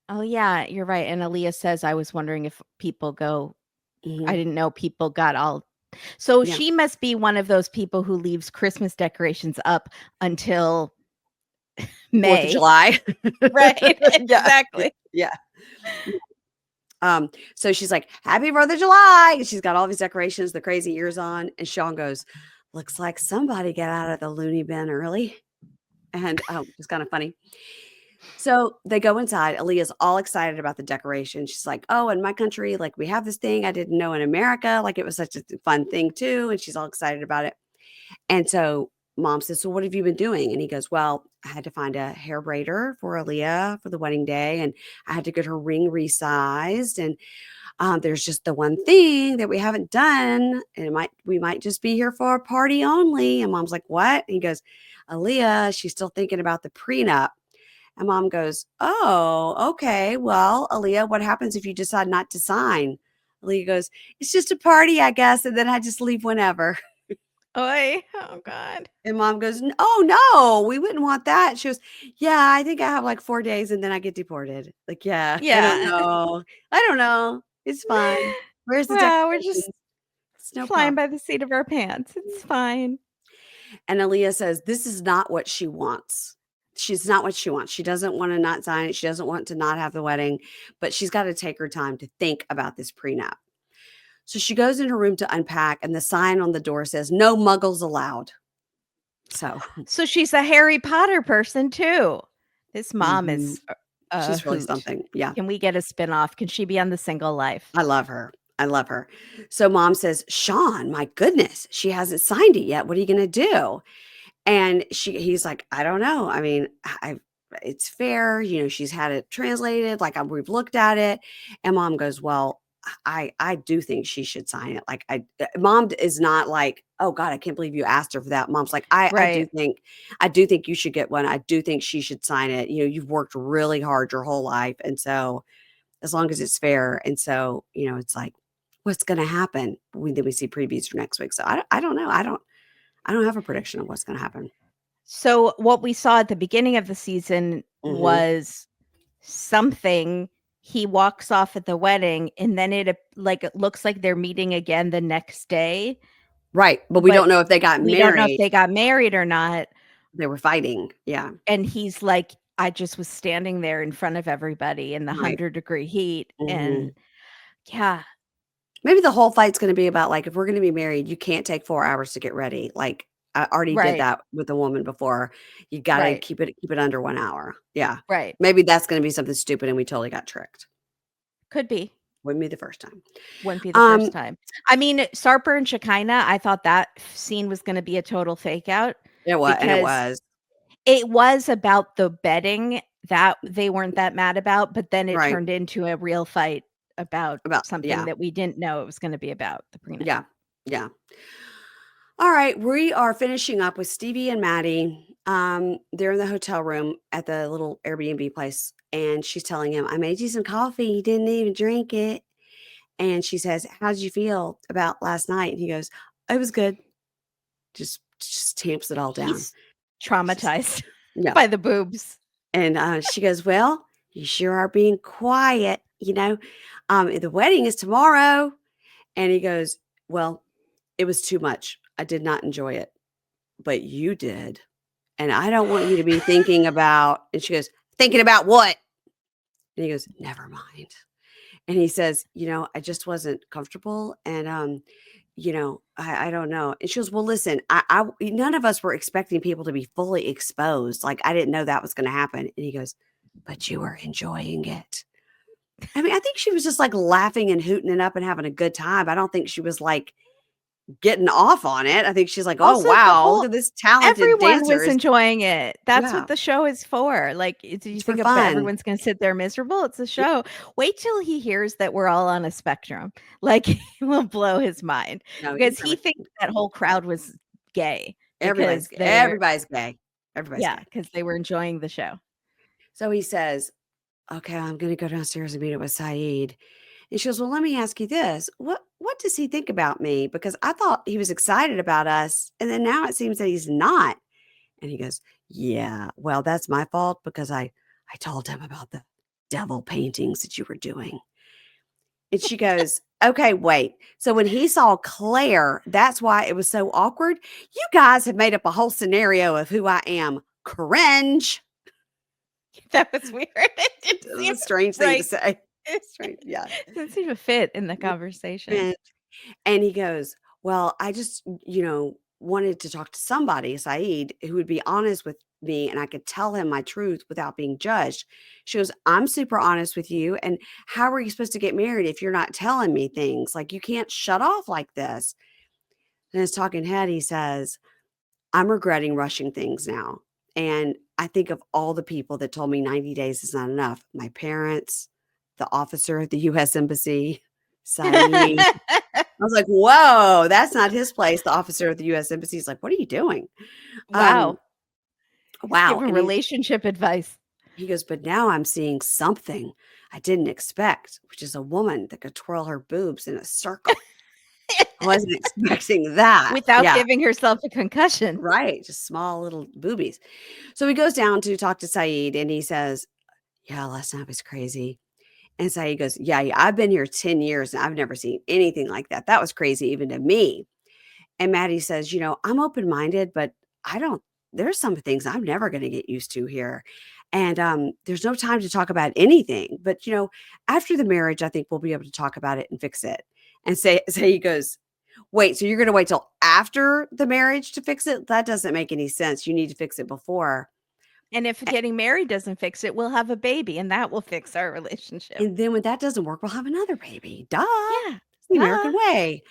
Oh, yeah, you're right, and Alliya says, "I was wondering if people go I Mhm. didn't know people got all." So Yeah. she must be one of those people who leaves Christmas decorations up until 4th of May. July. Right, Yeah. exactly. Yeah. So she's like, "Happy 4th of July." And she's got all these decorations, the crazy ears on. And Shawn goes, "Looks like somebody got out of the loony bin early." And it's kind of funny. So they go inside. Aaliyah's all excited about the decoration. She's like, "Oh, in my country, like we have this thing I didn't know in America. Like it was such a fun thing too." And she's all excited about it. And so mom says, "So what have you been doing?" And he goes, "Well, I had to find a hair braider for Aaliyah for the wedding day, and I had to get her ring resized. And there's just the one thing that we haven't done, and we might just be here for a party only." And mom's like, "What?" And he goes, "Aaliyah, she's still thinking about the prenup." And mom goes, "Oh, okay. Well, Aaliyah, what happens if you decide not to sign?" Aaliyah goes, "It's just a party, I guess, and then I just leave whenever." Oy, oh god. And mom goes, "Oh, no, we wouldn't want that." She goes, "Yeah, I think I have like 4 days and then I get deported." Like, "Yeah, I don't Yeah. know. I don't know. It's fine. Where's the Well, we're just decorations? It's no flying problem." by the seat of our pants. It's fine. And Aaliyah says, "This is not what she wants." She's not what she wants. She doesn't want to not sign it. She doesn't want to not have the wedding, but she's got to take her time to think about this prenup. So she goes in her room to unpack, and the sign on the door says, "No muggles allowed." So, So she's a Harry Potter person too. This mom mhm, is a she's really hoot. something. Yeah. Can we get a spinoff? Can she be on The Single Life? I love her. I love her. So mom says, "Shawn, my goodness, she hasn't signed it yet. What are you going to do?" And he's like, "I don't know. I mean, it's fair. You know, she's had it translated. Like we've looked at it." And mom goes, "Well, I do think she should sign it." Like mom is not like, "Oh God, I can't believe you asked her for that." Mom's like, Right. I do think you should get one. I do think she should sign it. You know, you've worked really hard your whole life. And so as long as it's fair. And so, it's like, what's going to happen? Then we see previews for next week. So I don't know. I don't have a prediction of what's going to happen. So what we saw at the beginning of the season Mhm. was something. He walks off at the wedding, and then it looks like they're meeting again the next day, Right. But we but don't know if they got we don't know if married. they got married or not. They were fighting. Yeah. And he's like, "I just was standing there in front of everybody in the Right. 100-degree heat." And Mhm. yeah, Maybe the whole fight's going to be about like, if we're going to be married, you can't take 4 hours to get ready. Like I already did right, that with a woman before. You got to right, keep it under 1 hour. Yeah. right. Maybe that's going to be something stupid and we totally got tricked. Could be. Wouldn't be the first time. Wouldn't be the Um, first time. I mean, Sarper and Shekinah, I thought that scene was gonna be a total fake out it because was. it was about the betting that they weren't that mad about, but then it Right. turned into a real fight about something Yeah. that we didn't know it was gonna be about, the prenup. Yeah. Yeah. All right, we are finishing up with Stevie and Maddie. They're in the hotel room at the little Airbnb place, and she's telling him, "I made you some coffee. You didn't even drink it." And she says, "How did you feel about last night?" And he goes, It was good. Just tamps it all down. He's traumatized Yeah. by the boobs. And she goes, well, you sure are being quiet, the wedding is tomorrow. And he goes, well, it was too much. I did not enjoy it, but you did. And I don't want you to be thinking about, and she goes, thinking about what? And he goes, never mind. And he says, I just wasn't comfortable. And, I don't know. And she goes, well, listen, none of us were expecting people to be fully exposed. Like, I didn't know that was going to happen. And he goes, but you were enjoying it. I mean, I think she was just like laughing and hooting it up and having a good time. I don't think she was like getting off on it. I think she's like, oh, Also, wow, look at this talented everyone dancer. was enjoying it. That's Yeah. what the show is for. Like, do you It's think for fun. everyone's going to sit there miserable? It's a show. Wait till he hears that we're all on a spectrum. Like, it will blow his mind No, because he thinks that whole crowd was gay. everybody's Because gay. Everybody's gay. Yeah, because they were enjoying the show. So he says, okay, I'm going to go downstairs and meet up with Saeed. And she goes, well, let me ask you this. What does he think about me? Because I thought he was excited about us. And then now it seems that he's not. And he goes, yeah, well, that's my fault because I told him about the devil paintings that you were doing. And she goes, okay, wait. So when he saw Claire, that's why it was so awkward. You guys have made up a whole scenario of who I am. Cringe. That was weird. It was a strange thing to say. It's strange. Yeah. Didn't seem to fit in the conversation. And he goes, well, I just, wanted to talk to somebody, Saeed, who would be honest with me and I could tell him my truth without being judged. She goes, I'm super honest with you. And how are you supposed to get married if you're not telling me things? Like, you can't shut off like this. And his talking head, he says, I'm regretting rushing things now. And I think of all the people that told me 90 days is not enough. My parents, the officer at the U.S. Embassy, Saeed. I was like, whoa, that's not his place. The officer at the U.S. Embassy is like, what are you doing? Wow. Wow. Giving relationship advice. He goes, but now I'm seeing something I didn't expect, which is a woman that could twirl her boobs in a circle. I wasn't expecting that. Without giving herself a concussion. Right. Just small little boobies. So he goes down to talk to Saeed and he says, yeah, last night was crazy. And Saeed goes, yeah, I've been here 10 years and I've never seen anything like that. That was crazy even to me. And Mahdi says, I'm open-minded, but there's some things I'm never going to get used to here. And there's no time to talk about anything. But, after the marriage, I think we'll be able to talk about it and fix it. And he goes, wait, so you're going to wait till after the marriage to fix it? That doesn't make any sense. You need to fix it before. And if getting married doesn't fix it, we'll have a baby and that will fix our relationship. And then when that doesn't work, we'll have another baby. Duh. Yeah. It's the American way.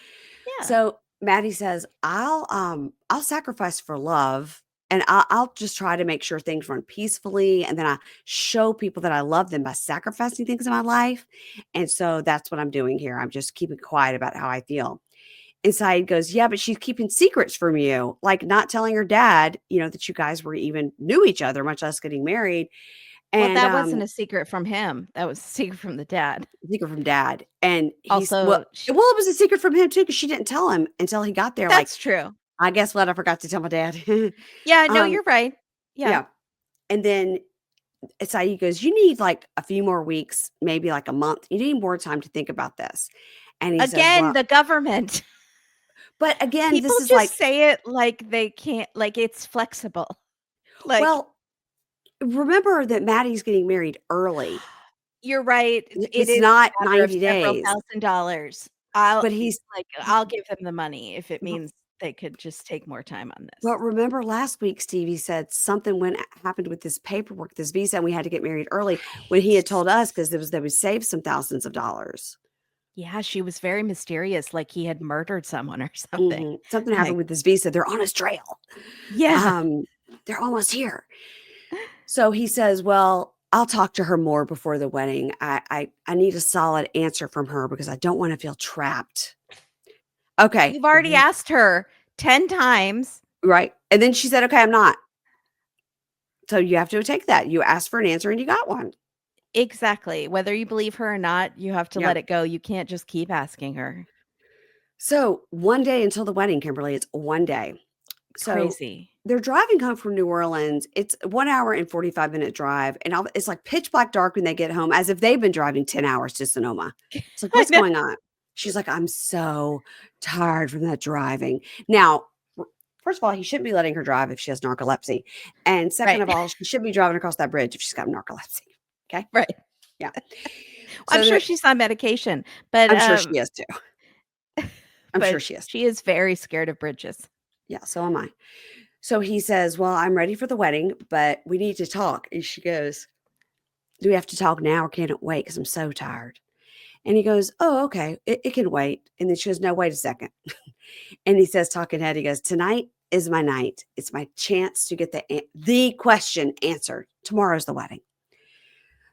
Yeah. So Mahdi says, I'll sacrifice for love. And I'll just try to make sure things run peacefully. And then I show people that I love them by sacrificing things in my life. And so that's what I'm doing here. I'm just keeping quiet about how I feel. And Saeed goes, yeah, but she's keeping secrets from you, like not telling her dad, that you guys were even knew each other, much less getting married. And that wasn't a secret from him. That was a secret from the dad. Secret from dad. And also, it was a secret from him too, because she didn't tell him until he got there. That's true. I guess what? I forgot to tell my dad. Yeah, no, you're right. Yeah. And then Saeed goes, you need like a few more weeks, maybe like a month. You need more time to think about this. And he says, the government. But again, people this is just say it like they can't, like it's flexible. Like, well, remember that Maddie's getting married early. You're right. It's not 90 days. $1,000. But he's like, I'll give him the money if it means they could just take more time on this. But remember last week, Stevie said something happened with this paperwork, this visa, and we had to get married early when he had told us because they would save some thousands of dollars. Yeah, she was very mysterious, like he had murdered someone or something. Mm-hmm. Something happened with this visa. They're on his trail. Yeah. They're almost here. So he says, well, I'll talk to her more before the wedding. I need a solid answer from her because I don't want to feel trapped. Okay. You've already asked her 10 times. Right. And then she said, okay, I'm not. So you have to take that. You asked for an answer and you got one. Exactly. Whether you believe her or not, you have to let it go. You can't just keep asking her. So one day until the wedding, Kimberly, it's one day. So Crazy. they're driving home from New Orleans. It's 1 hour and 45-minute drive, and it's like pitch black dark when they get home, as if they've been driving 10 hours to Sonoma. It's like, I "What's know. going on?" She's like, "I'm so tired from that driving." Now, first of all, he shouldn't be letting her drive if she has narcolepsy, and second Right. of all, she shouldn't be driving across that bridge if she's got narcolepsy, okay? Right. Yeah. I'm So sure they're she's on medication, but I'm sure she is too. I'm sure but she is. she is very scared of bridges. Yeah, so am I. So he says, "Well, I'm ready for the wedding, but we need to talk." And she goes, "Do we have to talk now or can it wait? Because I'm so tired." And he goes, "Oh, okay. It can wait." And then she goes, "No, wait a second." And he says, talking head, he goes, "Tonight is my night. It's my chance to get the question answered. Tomorrow's the wedding."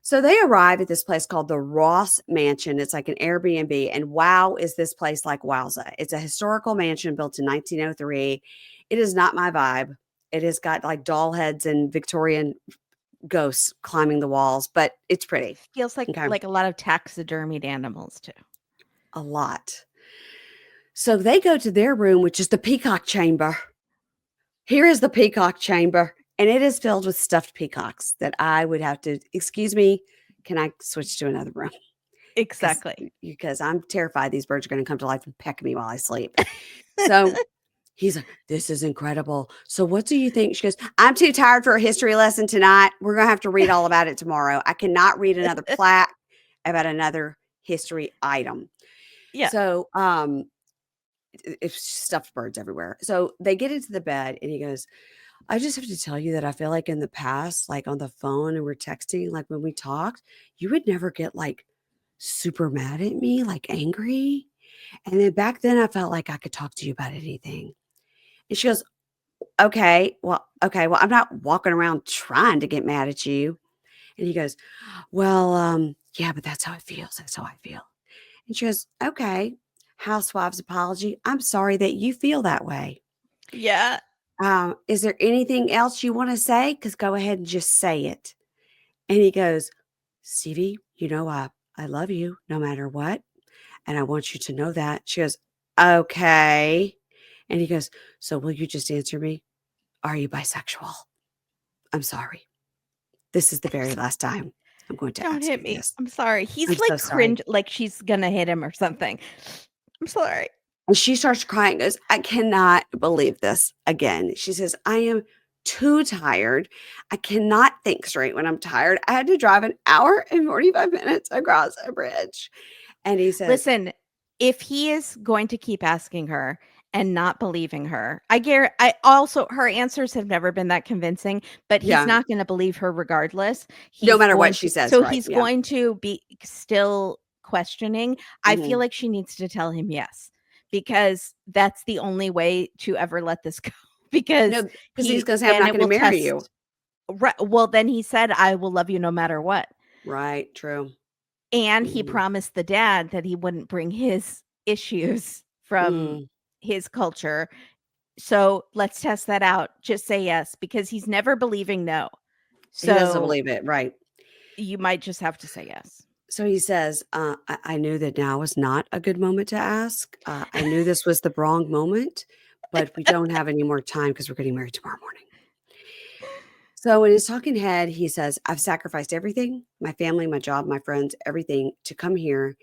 So they arrive at this place called the Ross Mansion. It's like an Airbnb. And wow, is this place like wowza. It's a historical mansion built in 1903. It is not my vibe. It has got like doll heads and Victorian ghosts climbing the walls, but it's pretty. Feels Okay. like a lot of taxidermied animals too. A lot. So they go to their room, which is the peacock chamber. Here is the peacock chamber, and it is filled with stuffed peacocks that I would have to, excuse me, can I switch to another room? Exactly. Because I'm terrified these birds are going to come to life and peck me while I sleep. So he's like, "This is incredible. So what do you think?" She goes, "I'm too tired for a history lesson tonight. We're going to have to read all about it tomorrow. I cannot read another plaque about another history item." Yeah. So, it's stuffed birds everywhere. So they get into the bed and he goes, "I just have to tell you that I feel like in the past, like on the phone and we're texting, like when we talked, you would never get like super mad at me, like angry. And then back then I felt like I could talk to you about anything." And she goes, okay. Well, I'm not walking around trying to get mad at you." And he goes, "Well, yeah, but that's how it feels. That's how I feel." And she goes, "Okay. Housewife's apology. I'm sorry that you feel that way. Yeah. Is there anything else you want to say? Because go ahead and just say it." And he goes, "Stevie, I love you no matter what. And I want you to know that." She goes, "Okay." And he goes, "So will you just answer me? Are you bisexual? I'm sorry. This is the very last time I'm going to Don't ask hit you me. this. I'm sorry. I'm He's so like sorry." cringe, like she's gonna hit him or something. I'm sorry. And she starts crying, goes, "I cannot believe this again." She says, "I am too tired. I cannot think straight when I'm tired. I had to drive an hour and 45 minutes across a bridge." And he says, Listen, if he is going to keep asking her and not believing her, her answers have never been that convincing, but he's yeah, not gonna believe her regardless. no He's matter what going she to says, so right? he's Yeah. going to be still questioning. I feel Mhm. like she needs to tell him yes, because that's the only way to ever let this go, because No, because he's gonna say, "I'm then not it gonna will marry you." test. Well, then he said, "I will love you no matter what." Right, true. And he Mhm. promised the dad that he wouldn't bring his issues from Mm. his culture. So let's test that out. Just say yes, because he's never believing no. He doesn't So believe it, right. you might just have to say yes. So he says, I knew that now was not a good moment to ask. I knew this was the wrong moment, but we don't have any more time because we're getting married tomorrow morning." So in his talking head, he says, "I've sacrificed everything, my family, my job, my friends, everything to come here.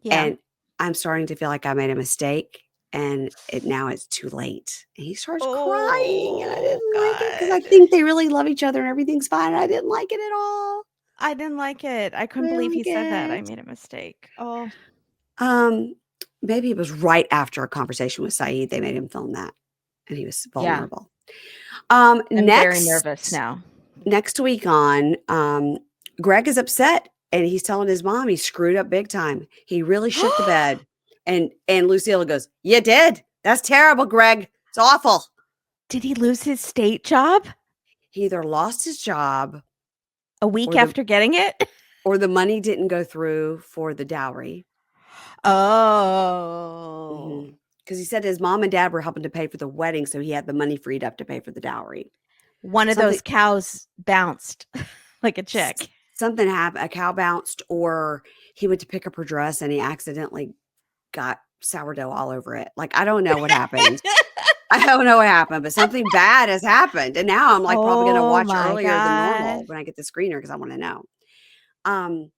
Yeah. And I'm starting to feel like I made a mistake and now it's too late." And he starts crying and I Oh, didn't like it because I God. think they really love each other and everything's fine. I didn't like it at all. I didn't like it. I I couldn't didn't believe he like said that. I it. made a mistake. Oh, Um, Maybe it was right after a conversation with Saeed, they made him film that, and he was yeah. vulnerable. I'm very nervous now. Next week on, Greg is upset, and he's telling his mom he screwed up big time. He really shit the bed, and Lucille goes, "You did? That's terrible, Greg. It's awful." Did he lose his state job He either lost his job a week or the after getting it? money didn't go through for the dowry. Oh. Because he said his mom and dad were helping to pay for the wedding, so he had the money freed up to pay for the dowry. One of Something those cows bounced like a s chick. something happened, a cow bounced, or he went to pick up her dress and he accidentally got sourdough all over it. Like, I don't know what happened. I don't know what happened, but something bad has happened. And now I'm like probably going to Oh watch my earlier than normal God. when I get the screener because I want to know. Um,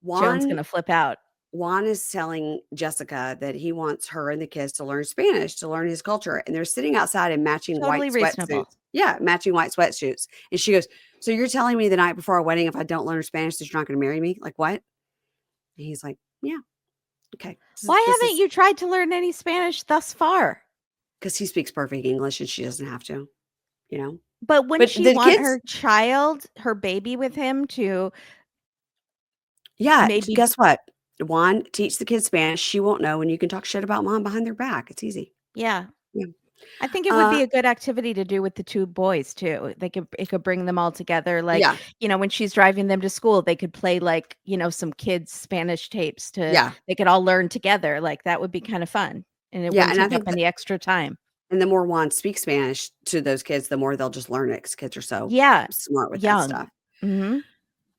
Joan's Juan gonna flip out. Juan is telling Jessica that he wants her and the kids to learn Spanish, to learn his culture. And they're sitting outside in matching white Totally reasonable. sweatsuits. Yeah, matching white sweatsuits. And she goes, "So you're telling me the night before our wedding, if I don't learn Spanish, that you're not going to marry me? Like what?" And he's like, "Yeah, okay." Why This haven't is you tried to learn any Spanish thus far? because he speaks perfect English and she doesn't have to, you know? But wouldn't But she the want kids, her child, her baby with him to yeah, maybe guess what? Juan, teach the kids Spanish. She won't know, and you can talk shit about mom behind their back. It's easy. yeah. Yeah. I think it would Uh, be a good activity to do with the 2 boys too. It could bring them all together, like, yeah, when she's driving them to school, they could play, like, some kids' Spanish tapes yeah, they could all learn together, like, that would be kinda fun, and it yeah. wouldn't And I take up think any extra time. and the more Juan speaks Spanish to those kids, the more they'll just learn it because kids are so Yeah, smart with that young. stuff. Mhm.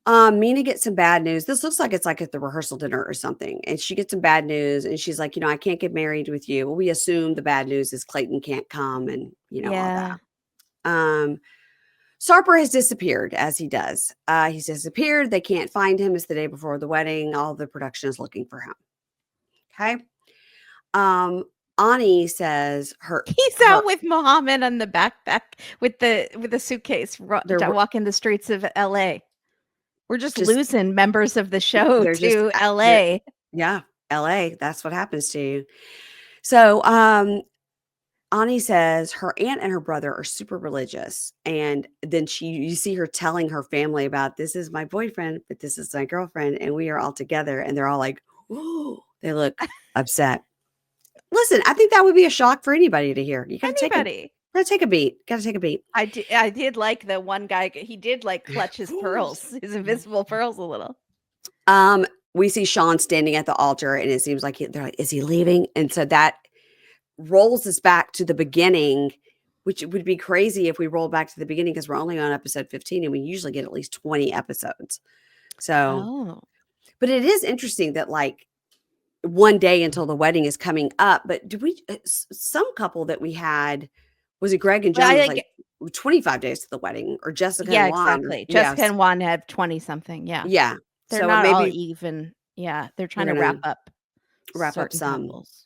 Mina gets some bad news. This looks like it's like at the rehearsal dinner or something. And she gets some bad news and she's like, I can't get married with you. Well, we assume the bad news is Clayton can't come and, all Yeah. that. Sarper has disappeared as he does. He's disappeared. They can't find him. It's the day before the wedding. All the production is looking for him. Okay. Um, Ani says He's her, out with Mohammed on the backpack with the suitcase they're walking the streets of LA. We're just just, losing members of the show they're just, to they're, LA. yeah, LA. That's what happens to you. So, Ani says her aunt and her brother are super religious. And then you see her telling her family about this is my boyfriend, but this is my girlfriend, and we are all together. And they're all like, "Ooh," they look upset. Listen, I think that would be a shock for anybody to hear. You Anybody. gotta take a beat. Gotta take a beat. I did like the one guy, he did, like, clutch his pearls, his invisible pearls a little. We see Shawn standing at the altar, and it seems like they're like, "Is he leaving?" And so that rolls us back to the beginning, which would be crazy if we roll back to the beginning because we're only on episode 15 and we usually get at least 20 episodes. So, Oh. but it is interesting that like one day until the wedding is coming up. But do we, some couple that we had, was it Greg and Well, Joan? I It was think like 25 days to the wedding, or Jessica and yeah, Juan. exactly. Jessica Yes. and Juan have 20 something, yeah. Yeah. They're So not all maybe even. Yeah, they're we're trying to going wrap to up wrap up certain some. couples.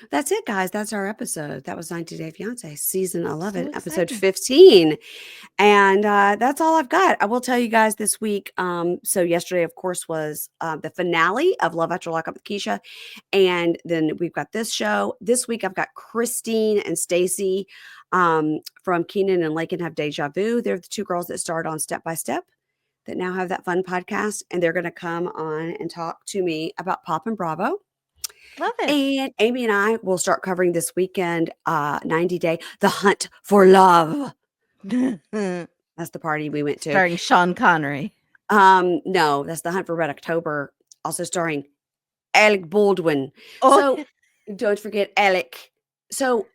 That's it, guys. That's our episode. That was 90 Day Fiance, season So 11, episode exciting. 15. And that's all I've got. I will tell you guys this week. So yesterday, of course, was the finale of Love After Lockup with Keisha. And then we've got this show. This week, I've got Christine and Stacy from Keenan and Lakin Have Deja Vu. They're the 2 girls that starred on Step by Step that now have that fun podcast. And they're going to come on and talk to me about Pop and Bravo. Love it. And Amy and I will start covering this weekend, 90 Day, The Hunt for Love. That's the party we went to. Starring Sean Connery. No, that's The Hunt for Red October, also starring Alec Baldwin. Oh, So don't forget Alec. So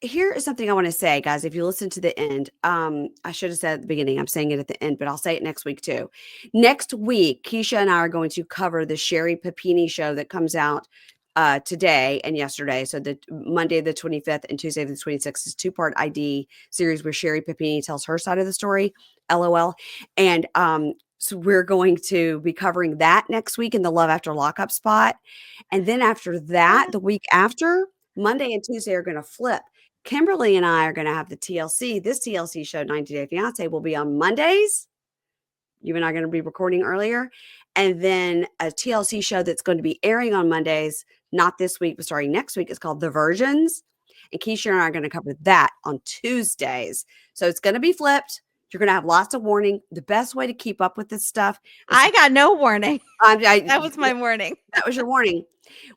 here is something I want to say, guys. If you listen to the end, I should have said at the beginning, I'm saying it at the end, but I'll say it next week too. Next week, Keisha and I are going to cover the Sherry Papini show that comes out today and yesterday. So the Monday the 25th and Tuesday the 26th is 2-part ID series where Sherry Papini tells her side of the story. LOL. And so we're going to be covering that next week in the Love After Lockup spot. And then after that, the week after, Monday and Tuesday are going to flip. Kimberly and I are going to have the TLC. This TLC show, 90 Day Fiance, will be on Mondays. You and I are going to be recording earlier. And then a TLC show that's going to be airing on Mondays, not this week, but starting next week, is called The Virgins. And Keisha and I are going to cover that on Tuesdays. So it's going to be flipped. You're going to have lots of warning. The best way to keep up with this stuff is I got no warning. That was my warning. that was your warning.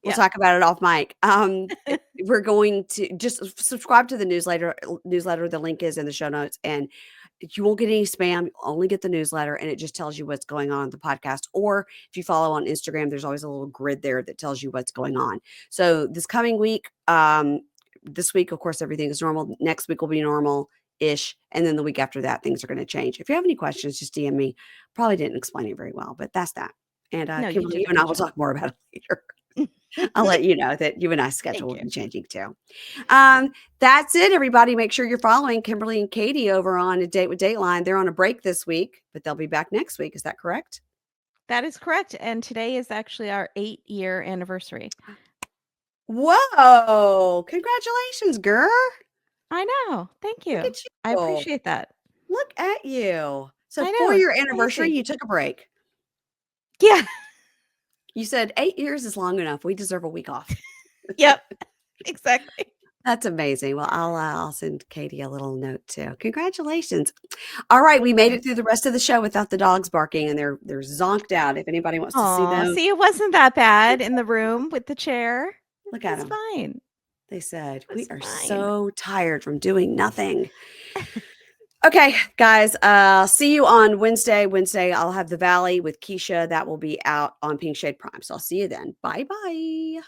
We'll Yeah. talk about it off mic. We're going to just subscribe to the newsletter. The link is in the show notes, and you won't get any spam. You only get the newsletter, and it just tells you what's going on in the podcast. Or if you follow on Instagram, there's always a little grid there that tells you what's going on. So this coming week, this week, of course, everything is normal. Next week will be normal-ish, and then the week after that, things are going to change. If you have any questions, just DM me. Probably didn't explain it very well, but that's that. And No, you Kimberly, did you a and I good will job. talk more about it later. I'll let you know that you and I's schedule will you. be changing too. That's it, everybody. Make sure you're following Kimberly and Katie over on A Date with Dateline. They're on a break this week, but they'll be back next week. Is that correct? That is correct. And today is actually our 8-year anniversary. Whoa! Congratulations, girl. I know. Thank Look you. at you. I appreciate that. Look at you. So I for know. your It's anniversary, crazy. you took a break. Yeah. You said 8 years is long enough. We deserve a week off. Yep. Exactly. That's amazing. Well, I'll send Katie a little note too. Congratulations. All right, we made it through the rest of the show without the dogs barking, and they're zonked out. If anybody wants to see Oh, them, see, it wasn't that bad in the room with the chair. look at It's them. fine. They said, we It's are fine. so tired from doing nothing. Okay, guys, see you on Wednesday. Wednesday, I'll have The Valley with Keisha. That will be out on Pink Shade Prime. So I'll see you then. Bye-bye.